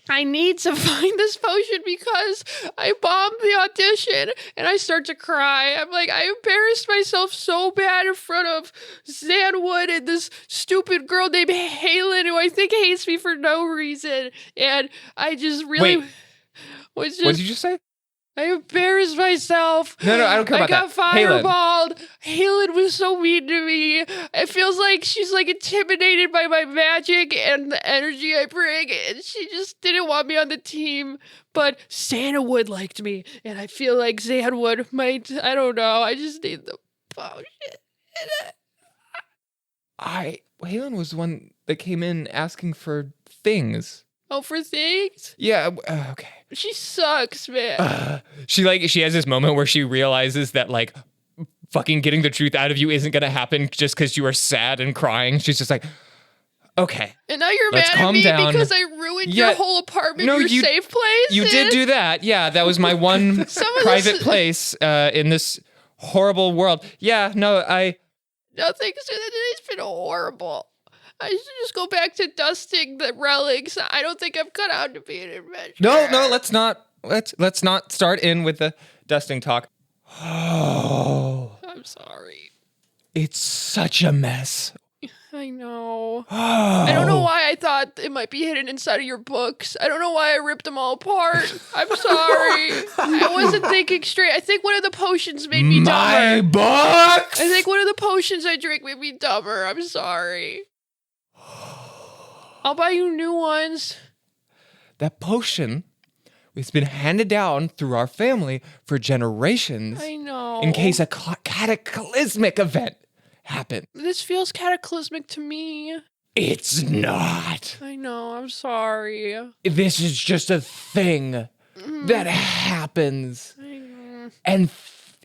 I need to find this potion because I bombed the audition and I start to cry. I'm like, I embarrassed myself so bad in front of Zanwood and this stupid girl named Halen who I think hates me for no reason. And I just really... Wait. What did you just say? I embarrassed myself. No, I don't care about that. I got fireballed. Halen was so mean to me. It feels like she's like intimidated by my magic and the energy I bring, and she just didn't want me on the team. But Zanwood liked me, and I feel like Zanwood might. I don't know. I just need the potion. Halen was the one that came in asking for things. Oh, for things? Yeah. Okay. She sucks, man. She has this moment where she realizes that like fucking getting the truth out of you isn't gonna happen just because you are sad and crying. She's just like, okay. And now you're Let's mad calm at me down. because I ruined your whole apartment, your safe place. You did do that. Yeah, that was my one private place in this horrible world. Yeah, no, Nothing. It's been horrible. I should just go back to dusting the relics. I don't think I'm cut out to be an adventurer. No, let's not start in with the dusting talk. Oh, I'm sorry. It's such a mess. I know. I don't know why I thought it might be hidden inside of your books. I don't know why I ripped them all apart. I'm sorry. I wasn't thinking straight. I think one of the potions made me dumber. My books! I think one of the potions I drank made me dumber. I'm sorry. I'll buy you new ones. That potion It's been handed down through our family for generations. I know. In case a cataclysmic event happened. This feels cataclysmic to me. It's not. I know. I'm sorry. This is just a thing that happens. And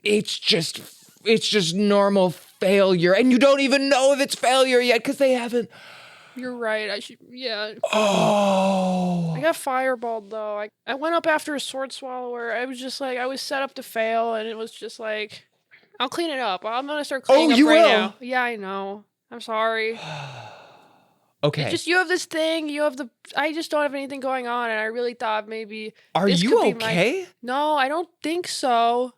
it's just normal failure. And you don't even know if it's failure yet because they haven't. You're right. I should. Yeah. Oh. I got fireballed though. I went up after a sword swallower. I was just like, I was set up to fail, and it was just like, I'll clean it up. I'm gonna start cleaning up you right will? now. Yeah, I know. I'm sorry. Okay. It's just you have this thing. You have the. I just don't have anything going on, and I really thought maybe. Are this you could be okay? No, I don't think so.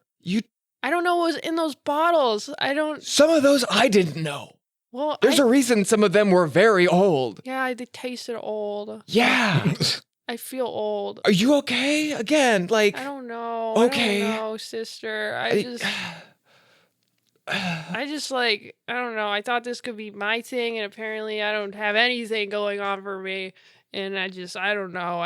I don't know what was in those bottles. I don't. Some of those I didn't know. Well, There's a reason some of them were very old. Yeah, they tasted old. Yeah. I feel old. Are you okay? Again, like. I don't know. Okay. I don't know, sister. I just like, I don't know. I thought this could be my thing, and apparently I don't have anything going on for me. And I don't know.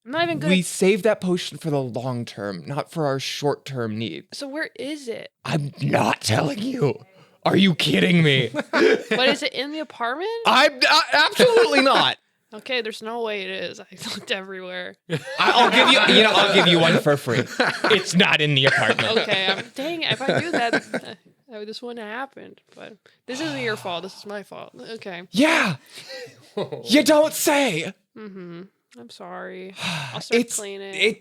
I'm not even good. We saved that potion for the long term, not for our short term need. So where is it? I'm not telling you. Are you kidding me? But is it in the apartment? I'm absolutely not. Okay, there's no way it is. I looked everywhere. I'll give you, I'll give you one for free. It's not in the apartment. Okay, dang it. If I knew that, this wouldn't have happened. But this isn't your fault. This is my fault. Okay. Yeah. You don't say. I'm sorry. I'll start cleaning.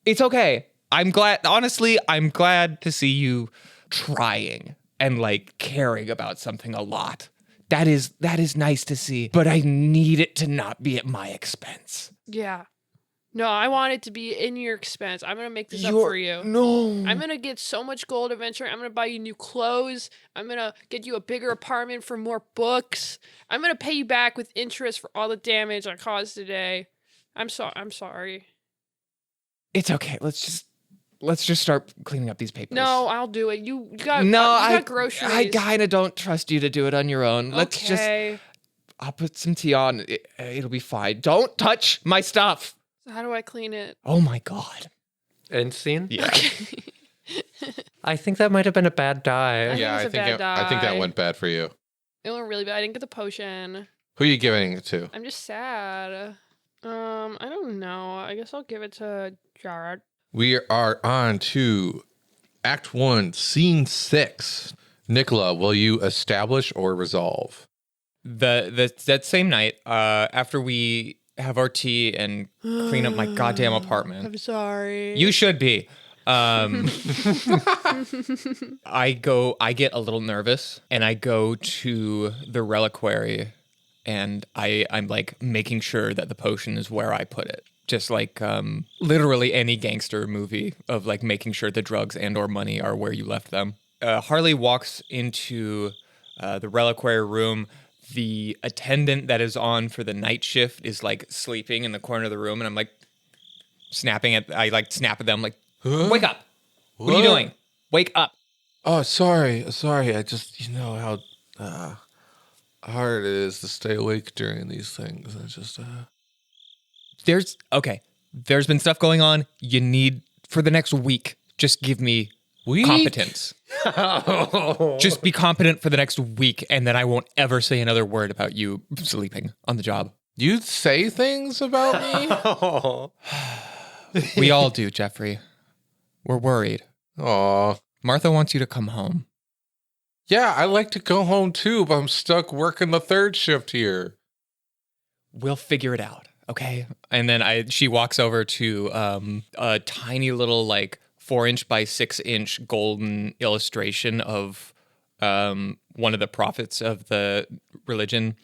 It's okay. I'm glad. Honestly, I'm glad to see you trying and like caring about something a lot. That is nice to see. But I need it to not be at my expense. Yeah. No, I want it to be in your expense. I'm gonna make this up for you. No. I'm gonna get so much gold eventually. I'm gonna buy you new clothes. I'm gonna get you a bigger apartment for more books. I'm gonna pay you back with interest for all the damage I caused today. I'm sorry. It's okay. Let's just start cleaning up these papers. No, I'll do it. You got groceries. I kind of don't trust you to do it on your own. Okay. I'll put some tea on. It'll be fine. Don't touch my stuff. So how do I clean it? Oh my God. End scene? Yeah. I think that might have been a bad die. I think that went bad for you. It went really bad. I didn't get the potion. Who are you giving it to? I'm just sad. I don't know. I guess I'll give it to Jared. We are on to Act 1, Scene 6. Nicola, will you establish or resolve? That same night, after we have our tea and clean up my goddamn apartment. I'm sorry. You should be. I get a little nervous and I go to the reliquary and I'm like making sure that the potion is where I put it. Just like literally any gangster movie of like making sure the drugs and or money are where you left them. Harley walks into the reliquary room. The attendant that is on for the night shift is like sleeping in the corner of the room, and I'm like I like snap at them like, wake up. What are you doing? Wake up. Oh, sorry. I just, how hard it is to stay awake during these things. It's just, There's been stuff going on. You need, for the next week, just give me competence. Just be competent for the next week, and then I won't ever say another word about you sleeping on the job. You say things about me? We all do, Jeffrey. We're worried. Aw. Martha wants you to come home. Yeah, I like to go home too, but I'm stuck working the third shift here. We'll figure it out, okay? And then she walks over to a tiny little like 4-inch by 6-inch golden illustration of one of the prophets of the religion,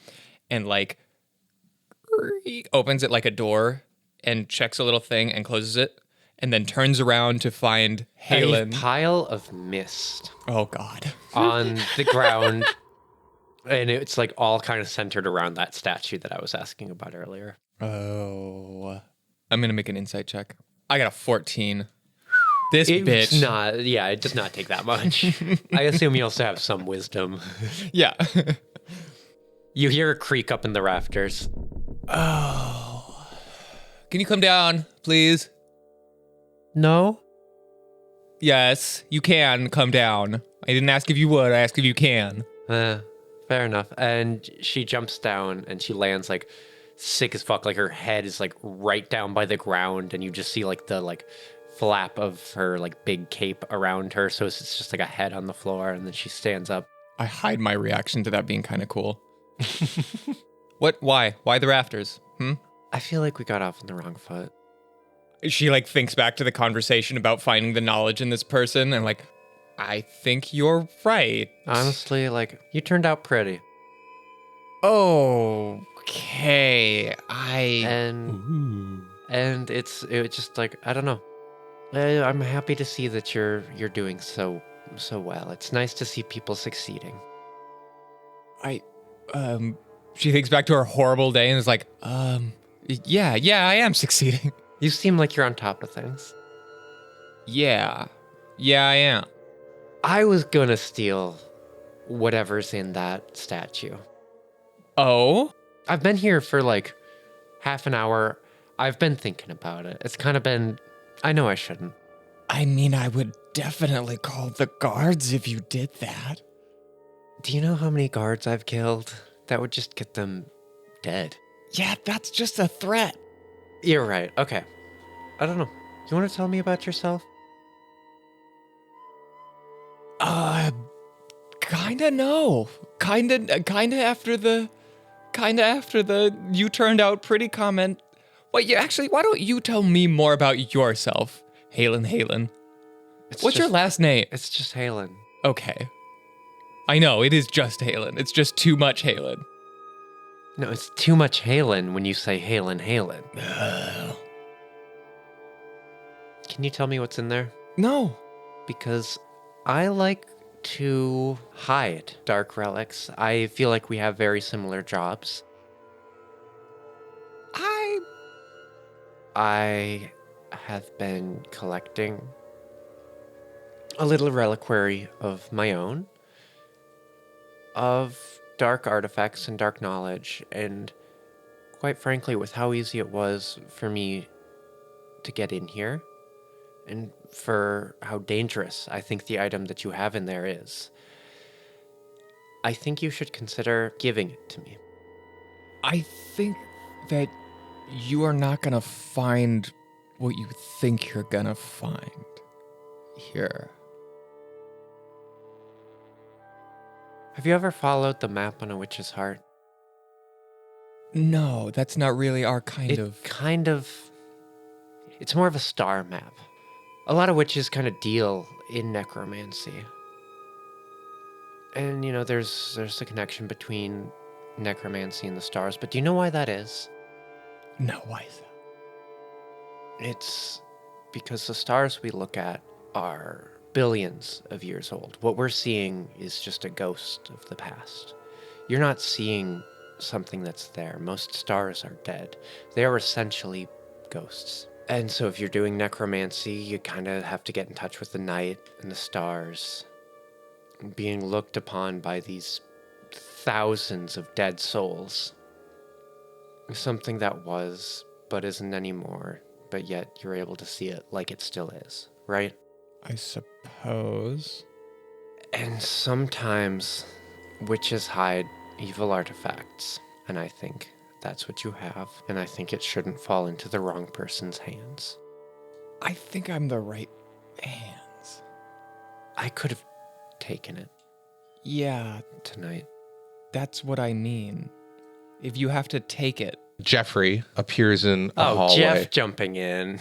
and like opens it like a door and checks a little thing and closes it, and then turns around to find Halen. A pile of mist Oh God. on the ground. And it's like all kind of centered around that statue that I was asking about earlier. Oh. I'm gonna make an insight check. I got a 14. This It's bitch. not, yeah, it does not take that much. I assume you also have some wisdom. Yeah. You hear a creak up in the rafters. Oh. Can you come down, please? No? Yes, you can come down. I didn't ask if you would, I asked if you can. Fair enough. And she jumps down and she lands like sick as fuck. Like her head is like right down by the ground, and you just see like the like flap of her like big cape around her. So it's just like a head on the floor, and then she stands up. I hide my reaction to that being kind of cool. What? Why? Why the rafters? I feel like we got off on the wrong foot. She like thinks back to the conversation about finding the knowledge in this person and like, I think you're right. Honestly, like, you turned out pretty. Okay. And it's just like, I don't know. I'm happy to see that you're doing so well. It's nice to see people succeeding. She thinks back to her horrible day and is like, yeah, I am succeeding. You seem like you're on top of things. Yeah, I am. I was gonna steal whatever's in that statue. Oh? I've been here for like half an hour. I've been thinking about it. It's kind of been, I know I shouldn't. I mean, I would definitely call the guards if you did that. Do you know how many guards I've killed? That would just get them dead. Yeah, that's just a threat. You're right. Okay. I don't know. You want to tell me about yourself? Kinda no. Kinda after the you turned out pretty comment. Wait, actually, why don't you tell me more about yourself, Halen? What's your last name? It's just Halen. Okay. I know, it is just Halen. It's just too much Halen. No, it's too much Halen when you say Halen. Can you tell me what's in there? No. Because I like to hide dark relics. I feel like we have very similar jobs. I have been collecting a little reliquary of my own, of dark artifacts and dark knowledge, and quite frankly, with how easy it was for me to get in here, and for how dangerous I think the item that you have in there is, I think you should consider giving it to me. I think that you are not gonna find what you think you're gonna find here. Have you ever followed the map on a witch's heart? No, that's not really our kind of... It's more of a star map. A lot of witches kind of deal in necromancy. And, you know, there's a connection between necromancy and the stars, but do you know why that is? No, why is that? It's because the stars we look at are billions of years old. What we're seeing is just a ghost of the past. You're not seeing something that's there. Most stars are dead. They are essentially ghosts. And so if you're doing necromancy, you kind of have to get in touch with the night and the stars, being looked upon by these thousands of dead souls. Something that was, but isn't anymore, but yet you're able to see it like it still is, right? I suppose. And sometimes witches hide evil artifacts, and I think that's what you have, and I think it shouldn't fall into the wrong person's hands. I think I'm the right hands. I could have taken it Yeah, tonight. that's what I mean. If you have to take it. Jeffrey appears in a hallway. Jeff jumping in.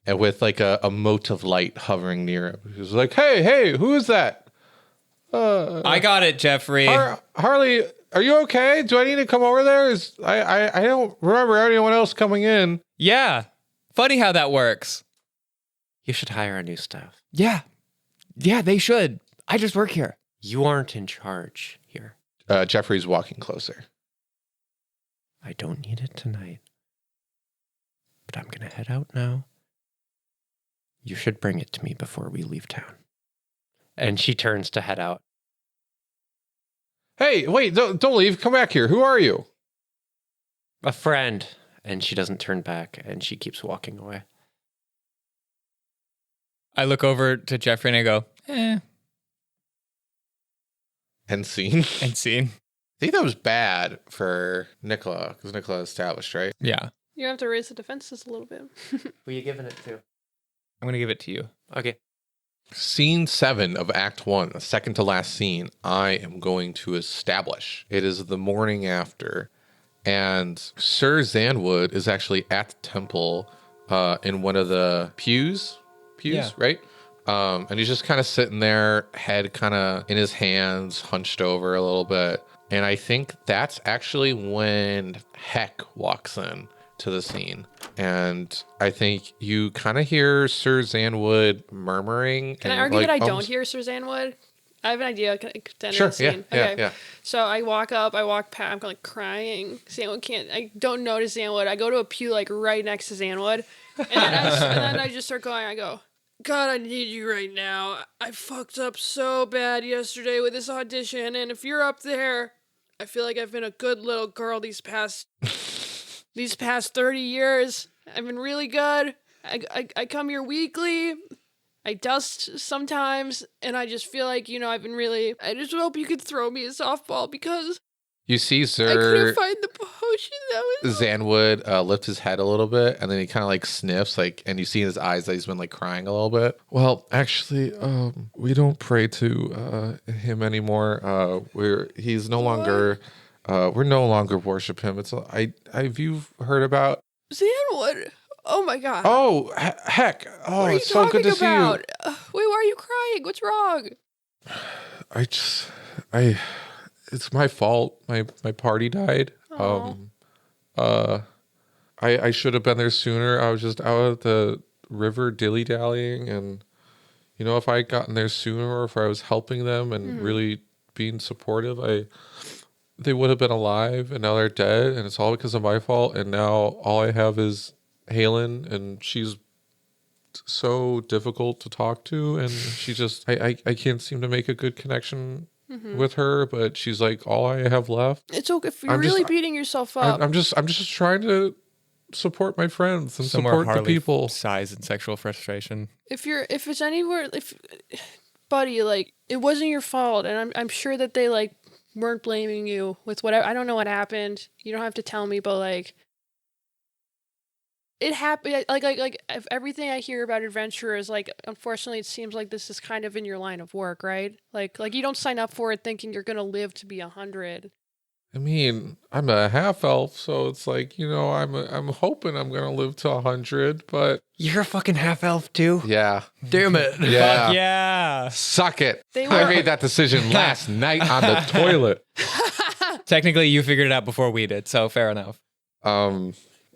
And with like a mote of light hovering near him. He's like, hey, who is that? I got it, Jeffrey. Harley, are you okay? Do I need to come over there? I don't remember anyone else coming in. Yeah. Funny how that works. You should hire a new staff. Yeah, they should. I just work here. You aren't in charge here. Jeffrey's walking closer. I don't need it tonight. But I'm going to head out now. You should bring it to me before we leave town. And she turns to head out. Hey, wait, don't leave. Come back here. Who are you? A friend. And she doesn't turn back, and she keeps walking away. I look over to Jeffrey and I go, End scene. End scene. I think that was bad for Nicola, because Nicola established, right? Yeah. You have to raise the defenses a little bit. Who are you giving it to? I'm going to give it to you. Okay. Scene 7 of Act 1, the second to last scene, I am going to establish. It is the morning after, and Sir Zanwood is actually at the temple in one of the pews, Yeah. right? And he's just kind of sitting there, head kind of in his hands, hunched over a little bit. And I think that's actually when Heck walks in to the scene. And I think you kind of hear Sir Zanwood murmuring. Can I and, argue like, that I don't almost- hear Sir Zanwood? I have an idea. Can I extend Sure, the scene? yeah. So I walk up, I walk past, I'm like crying. Zanwood can't, I don't notice Zanwood. I go to a pew like right next to Zanwood. And then I just start going, I go, God, I need you right now. I fucked up so bad yesterday with this audition. And if you're up there, I feel like I've been a good little girl these past 30 years. I've been really good. I come here weekly. I dust sometimes, and I just feel like, I've been really... I just hope you could throw me a softball because You see I Sir couldn't find the potion that was... Zanwood lift his head a little bit, and then he kind of like sniffs, like, and you see in his eyes that he's been like crying a little bit. Well, actually, we don't pray to him anymore. He's no longer... we're no longer worship him. Have you heard about... Zanwood! Oh my god. Oh, heck. Oh, What are you it's so good talking to see about? you. Wait, why are you crying? What's wrong? It's my fault. My party died. Aw. I should have been there sooner. I was just out at the river dilly-dallying, and if I had gotten there sooner, or if I was helping them and really being supportive, they would have been alive, and now they're dead, and it's all because of my fault. And now all I have is Halen, and she's so difficult to talk to, and she just I can't seem to make a good connection with her, but she's like all I have left. It's okay if you're I'm just- really beating yourself up. I'm just trying to support my friends and Somewhere support the Harley people. sighs in sexual frustration. if it's anywhere, buddy, like, it wasn't your fault, and I'm sure that they like weren't blaming you with whatever. I don't know what happened. You don't have to tell me, but like, it happened. Like if everything I hear about adventurers, like, unfortunately, it seems like this is kind of in your line of work, right? Like you don't sign up for it thinking you're gonna live to be 100. I mean, I'm a half elf, so it's like, I'm hoping I'm gonna live to 100, but You're a fucking half elf too? yeah, Damn it. yeah, Fuck yeah. suck it. They I were- made that decision last night on the toilet. Technically, you figured it out before we did, so fair enough.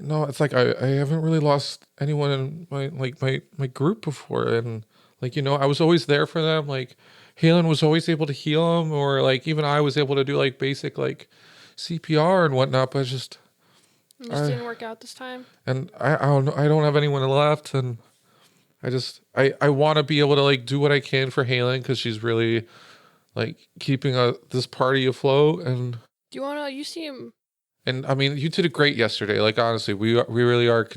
No, it's like I haven't really lost anyone in my group before, and I was always there for them. Like Halen was always able to heal them, or like even I was able to do like basic like CPR and whatnot, but It just didn't work out this time. and I don't know, I don't have anyone left, and I want to be able to like do what I can for Halen, because she's really like keeping this party afloat. And Do you wanna? You seem. And I mean, you did great yesterday. Like, honestly, we really are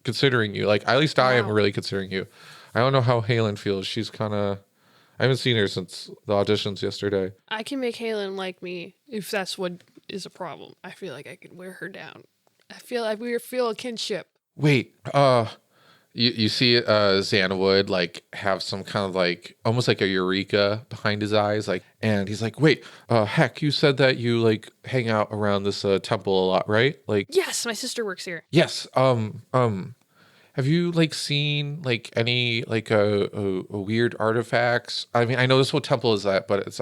considering you. Like, at least I am Wow. really considering you. I don't know how Halen feels. She's kind of, I haven't seen her since the auditions yesterday. I can make Halen like me if that's what is a problem. I feel like I can wear her down. I feel like we feel a kinship. Wait, you see Zanwood like have some kind of like almost like a eureka behind his eyes, like, and he's like, wait, heck, you said that you like hang out around this temple a lot, right? Like, Yes, my sister works here. yes. Have you like seen like any like a weird artifacts? I mean, I know this what temple is at, but it's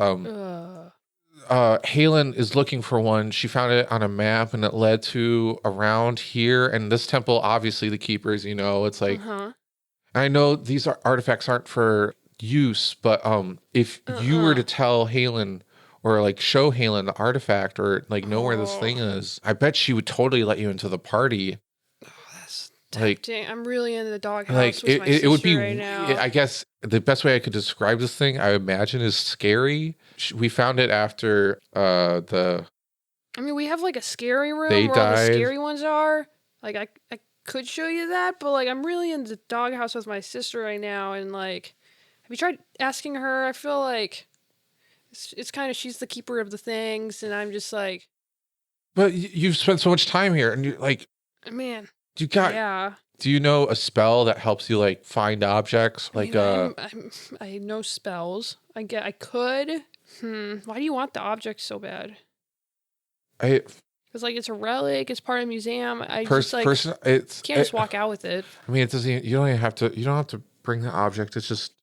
Halen is looking for one. She found it on a map, and it led to around here. And this temple, obviously, the keepers, it's like, I know these artifacts aren't for use, but if you were to tell Halen or like show Halen the artifact, or like know where this thing is, I bet she would totally let you into the party. Like, Dang, I'm really in the doghouse like with my it would be. sister right now. I guess the best way I could describe this thing, I imagine, is scary. We found it after the I mean, we have like a scary room They where all the died. scary ones are. Like, I could show you that, but like, I'm really in the doghouse with my sister right now, and like, have you tried asking her? I feel like it's kind of she's the keeper of the things, and I'm just like, But you've spent so much time here, and you're like, man, you got. yeah. Do you know a spell that helps you like find objects? I Like mean, I know spells. I could. Why do you want the object so bad? Because like it's a relic, it's part of a museum. I just like it's can't just walk out with it. I mean, it doesn't. You don't even have to. You don't have to bring the object. It's just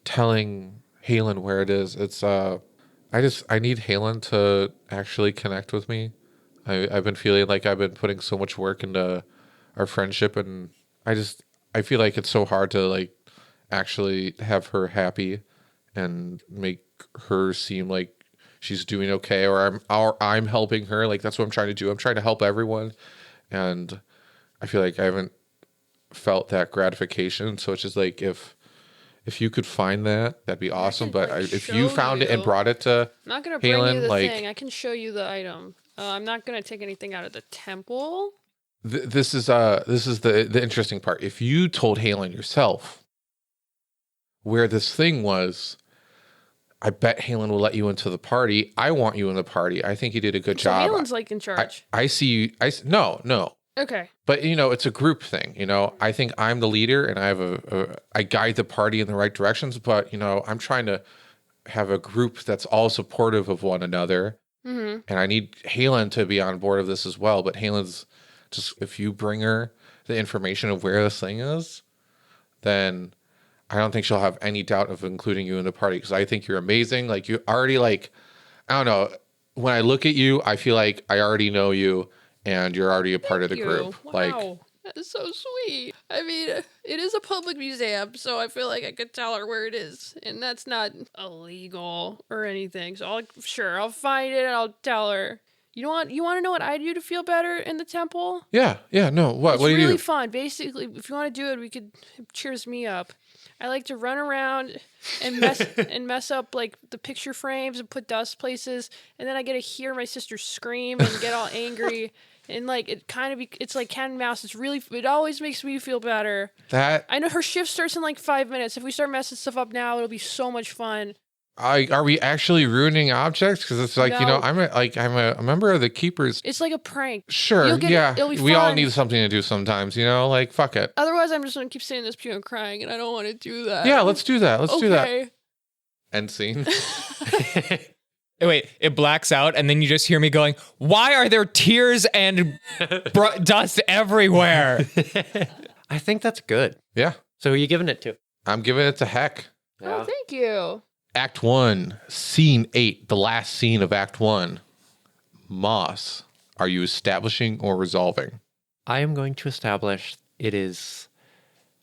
telling Halen where it is. It's I need Halen to actually connect with me. I've been feeling like I've been putting so much work into our friendship, and I feel like it's so hard to like actually have her happy and make her seem like she's doing okay, or I'm helping her. Like that's what I'm trying to do. I'm trying to help everyone, and I feel like I haven't felt that gratification. So it's just like if you could find that, that'd be awesome. But if you found it and brought it to I'm not gonna bring Halen, you the like, thing. I can show you the item. I'm not gonna take anything out of the temple. this is the interesting part. If you told Halen yourself where this thing was, I bet Halen will let you into the party. I want you in the party. I think you did a good So job. Halen's like in charge. I see you. No. Okay. But it's a group thing. I think I'm the leader, and I have I guide the party in the right directions. But I'm trying to have a group that's all supportive of one another, and I need Halen to be on board of this as well. But Halen's just, if you bring her the information of where this thing is, then I don't think she'll have any doubt of including you in the party, because I think you're amazing. Like you already I don't know. When I look at you, I feel like I already know you, and you're already a part of the group. Wow. Like, That is so sweet. I mean, it is a public museum, so I feel like I could tell her where it is, and that's not illegal or anything. So I'll find it and I'll tell her. You want to know what I do to feel better in the temple? yeah, no. What It's do you really do? fun. Basically, if you want to do it, it cheers me up. I like to run around and mess up like the picture frames and put dust places, and then I get to hear my sister scream and get all angry, and like it's like cat and mouse. It always makes me feel better. I know her shift starts in like 5 minutes. If we start messing stuff up now, it'll be so much fun. Are we actually ruining objects? Because it's like, No. I'm a member of the Keepers. It's like a prank. Sure, You'll get it. It'll be we all fun. need something to do sometimes. Like, fuck it. Otherwise, I'm just gonna keep sitting in this pew and crying, and I don't want to do that. Yeah, let's do that. Let's do that. Okay. End scene. Wait, it blacks out, and then you just hear me going, "Why are there tears and dust everywhere?" I think that's good. Yeah, So who are you giving it to? I'm giving it to Heck. Oh, thank you. Act 1, Scene 8, the last scene of Act 1. Moss, are you establishing or resolving? I am going to establish it is.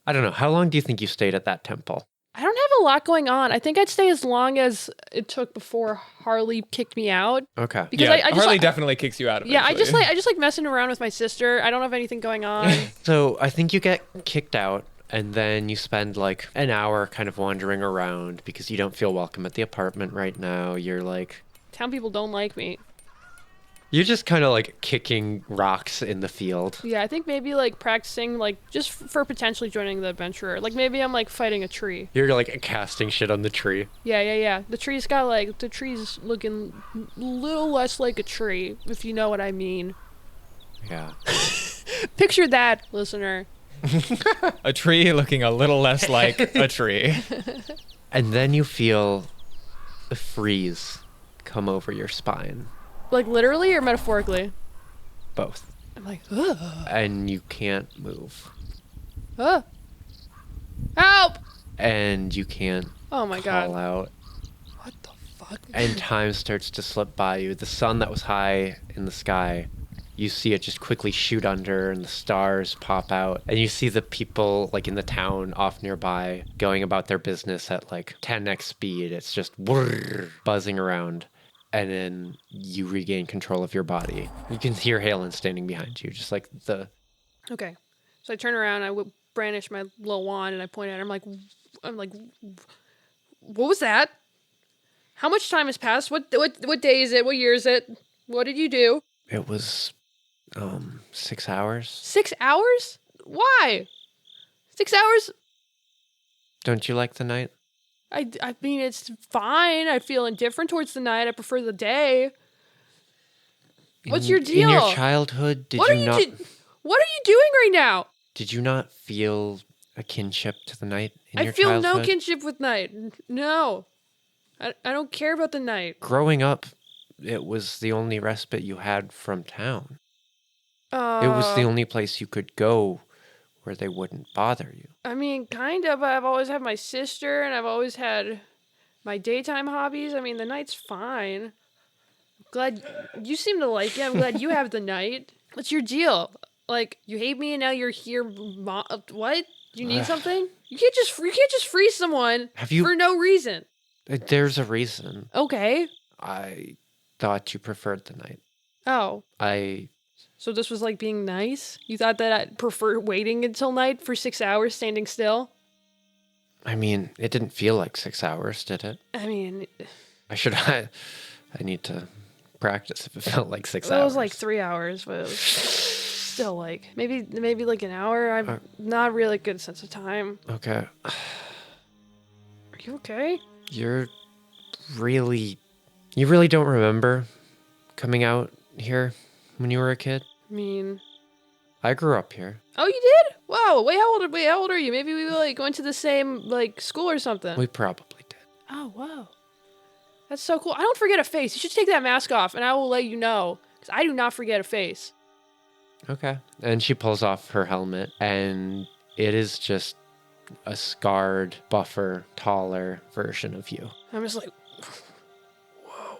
I don't know. How long do you think you stayed at that temple? I don't have a lot going on. I think I'd stay as long as it took before Harley kicked me out. Okay. Because Yeah, I just Harley like, definitely kicks you out. yeah, I just eventually. like messing around with my sister. I don't have anything going on. So I think you get kicked out, and then you spend like an hour kind of wandering around because you don't feel welcome at the apartment right now. You're like, Town people don't like me. you're just kind of like kicking rocks in the field. Yeah, I think maybe like practicing like just for potentially joining the adventurer. Like maybe I'm like fighting a tree. You're like casting shit on the tree. Yeah. The tree's looking a little less like a tree, if you know what I mean. Yeah. Picture that, listener. A tree looking a little less like a tree. And then you feel a freeze come over your spine. Like literally or metaphorically? Both. I'm like, ugh. And you can't move. Help! And you can't Oh my call god. out. What the fuck? And time starts to slip by you. The sun that was high in the sky, you see it just quickly shoot under, and the stars pop out. And you see the people like in the town off nearby going about their business at like 10x speed. It's just whirr, buzzing around. And then you regain control of your body. You can hear Halen standing behind you, just like the... Okay. So I turn around, I brandish my little wand, and I point at her. I'm like, what was that? How much time has passed? What day is it? What year is it? What did you do? It was 6 hours. 6 hours? Why? 6 hours? Don't you like the night? I mean, it's fine. I feel indifferent towards the night. I prefer the day. What's your deal? In your childhood, What are you doing right now? Did you not feel a kinship to the night in I your feel childhood? no kinship with night. No. I don't care about the night. Growing up, it was the only respite you had from town. It was the only place you could go where they wouldn't bother you. I mean, kind of. I've always had my sister, and I've always had my daytime hobbies. I mean, the night's fine. Glad you seem to like it. I'm glad you have the night. What's your deal? Like, you hate me, and now you're here. What? You need something? You can't just freeze someone for no reason. There's a reason. Okay. I thought you preferred the night. Oh. So this was like being nice? You thought that I'd prefer waiting until night for 6 hours standing still? I mean, it didn't feel like 6 hours, did it? I mean... I need to practice if it felt like 6 hours. It was like 3 hours, but it was still like... Maybe like an hour. I'm not really good sense of time. Okay. Are you okay? You really don't remember coming out here when you were a kid? I mean... I grew up here. Oh, you did? Wow. How old are you? Maybe we like went to the same like school or something. We probably did. Oh, wow. That's so cool. I don't forget a face. You should take that mask off and I will let you know. Because I do not forget a face. Okay. And she pulls off her helmet, and it is just a scarred, buffer, taller version of you. I'm just like, whoa.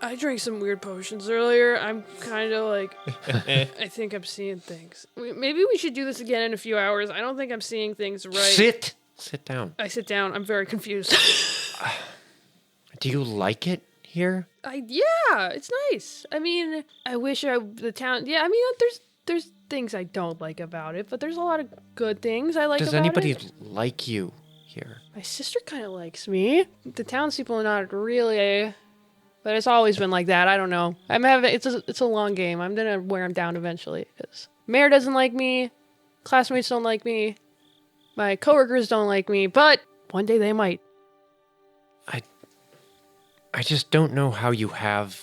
I drank some weird potions earlier. I'm kind of like, I think I'm seeing things. Maybe we should do this again in a few hours. I don't think I'm seeing things right. Sit down. I sit down. I'm very confused. Do you like it here? Yeah, it's nice. I mean, I wish the town. Yeah, I mean, there's things I don't like about it, but there's a lot of good things I like. Does about anybody it. like you here? My sister kind of likes me. The townspeople are not really, but it's always been like that. I don't know. It's a long game. I'm gonna wear them down eventually because Mayor doesn't like me, classmates don't like me, my coworkers don't like me, but one day they might. I just don't know how you have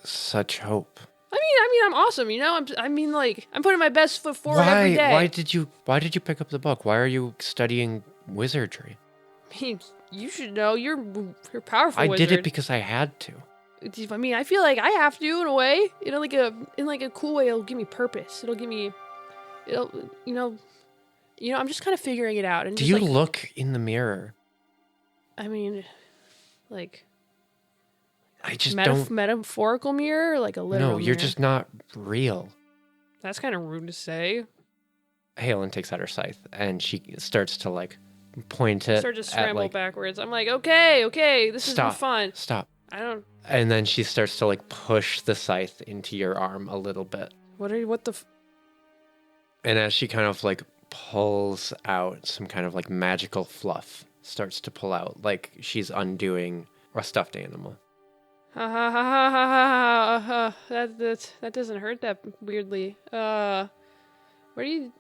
such hope. I mean, I'm awesome. You know, I'm putting my best foot forward every day. Why did you pick up the book? Why are you studying wizardry? I mean, you should know. You're powerful. I wizard. did it because I had to. I mean, I feel like I have to in a way. In a cool way. It'll give me purpose. I'm just kind of figuring it out. And do you look in the mirror? I mean, like. I just don't. Metaphorical mirror, or like a literal No, you're mirror? just not real. That's kind of rude to say. Halen takes out her scythe and she starts to like point it. Start to scramble at, backwards. I'm like, okay, this is fun. Stop. I don't. And then she starts to like push the scythe into your arm a little bit. And as she kind of like pulls out some kind of like magical fluff, starts to pull out like she's undoing a stuffed animal. Ha ha ha ha ha ha ha. That doesn't hurt that weirdly.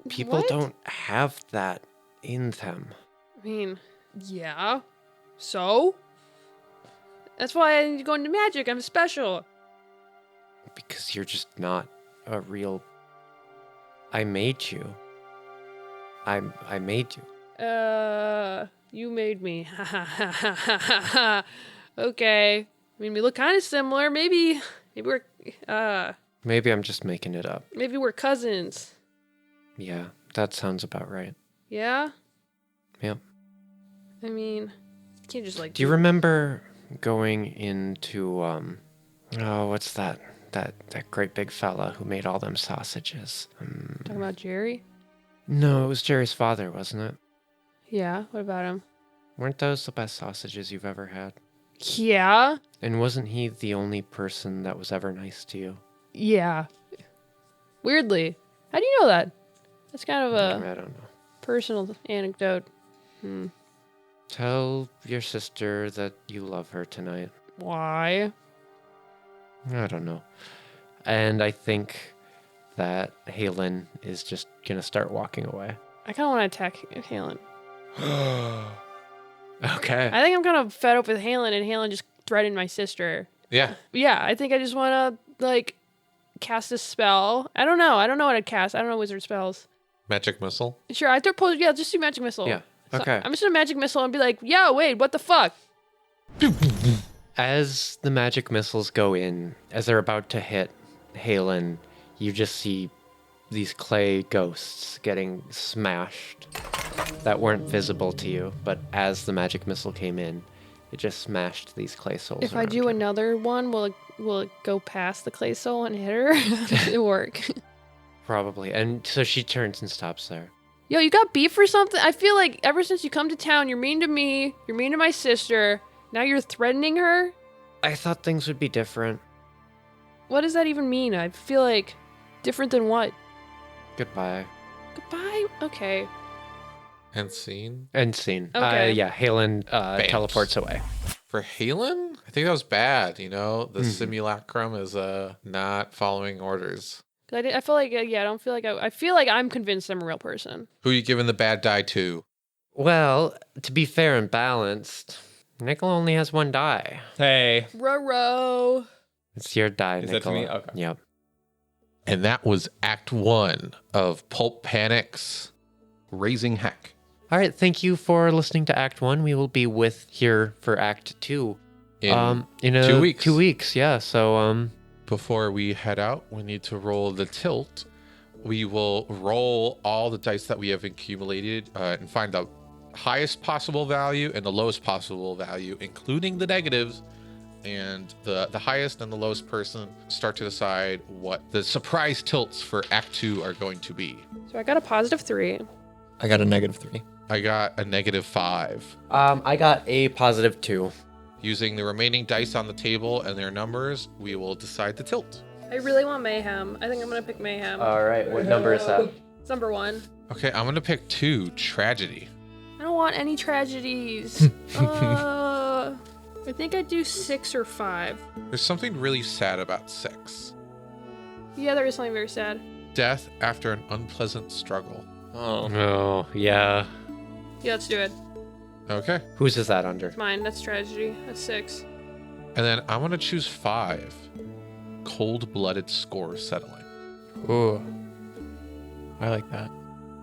People what? don't have that in them. I mean, yeah. So? That's why I need to go into magic. I'm special. Because you're just not a real... I made you. I made you. You made me. Ha ha ha ha ha ha. Okay. I mean, we look kind of similar. Maybe we're, Maybe I'm just making it up. Maybe we're cousins. Yeah, that sounds about right. Yeah? Yep. I mean, you can't just like... Do you remember going into, what's that great big fella who made all them sausages? Talking about Jerry? No, it was Jerry's father, wasn't it? Yeah, what about him? Weren't those the best sausages you've ever had? Yeah. And wasn't he the only person that was ever nice to you? Yeah. Weirdly. How do you know that? That's kind of I don't know. personal anecdote. Tell your sister that you love her tonight. Why? I don't know. And I think that Halen is just going to start walking away. I kind of want to attack Halen. Okay. I think I'm kind of fed up with Halen, and Halen just threatened my sister. Yeah. Yeah, I think I just want to, like, cast a spell. I don't know. I don't know what I'd cast. I don't know wizard spells. Magic missile. Sure, I throw pose. Yeah, just do magic missile. Yeah. So Okay. I'm just gonna magic missile and be like, "Yo, wait, what the fuck?" As the magic missiles go in, as they're about to hit Halen, you just see these clay ghosts getting smashed that weren't visible to you. But as the magic missile came in, it just smashed these clay souls. If I around do her. another one, will it go past the clay soul and hit her? How does it work? Probably. And so she turns and stops there. Yo, you got beef or something? I feel like ever since you come to town, you're mean to me. You're mean to my sister. Now you're threatening her. I thought things would be different. What does that even mean? I feel like different than what? Goodbye. Goodbye. Okay. And scene. End scene. Okay. Yeah, Halen Bamps. teleports away. For Halen, I think that was bad. You know, the simulacrum is not following orders. I feel like I don't feel like I feel like I'm convinced I'm a real person. Who are you giving the bad die to? Well, to be fair and balanced, Nickel only has one die. Hey. Ruh-roh. It's your die, Is that to Nickel. me? Okay. Yep. And that was Act 1 of Pulp Panic's Raising Heck. All right, thank you for listening to Act 1. We will be here for Act 2. In 2 weeks. 2 weeks, yeah. So, Before we head out, we need to roll the tilt. We will roll all the dice that we have accumulated and find the highest possible value and the lowest possible value, including the negatives. And the highest and the lowest person start to decide what the surprise tilts for Act 2 are going to be. So I got a +3. I got a -3. I got a -5. I got a +2. Using the remaining dice on the table and their numbers, we will decide the tilt. I really want mayhem. I think I'm gonna pick mayhem. All right, what number is that? It's number 1. Okay, I'm going to pick 2, Tragedy. I don't want any tragedies. I think I'd do 6 or 5. There's something really sad about 6. Yeah, there is something very sad. Death after an unpleasant struggle. Oh. Oh, yeah. Yeah, let's do it. Okay. Whose is that under? It's mine. That's tragedy. That's 6. And then I'm going to choose 5. Cold-blooded score settling. Ooh. I like that.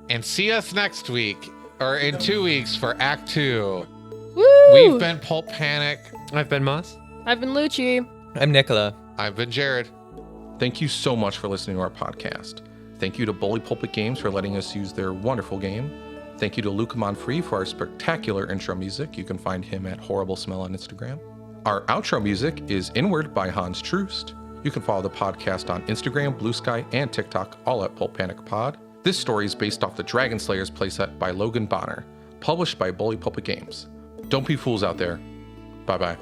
And see us next week, or in 2 weeks for Act 2. Woo! We've been Pulp Panic. I've been Moss. I've been Lucci. I'm Nicola. I've been Jared. Thank you so much for listening to our podcast. Thank you to Bully Pulpit Games for letting us use their wonderful game. Thank you to Luca Monfrey for our spectacular intro music. You can find him at Horrible Smell on Instagram. Our outro music is Inward by Hans Troost. You can follow the podcast on Instagram, Blue Sky, and TikTok, all at Pulp Panic Pod. This story is based off the Dragon Slayers playset by Logan Bonner, published by Bully Pulpit Games. Don't be fools out there. Bye-bye.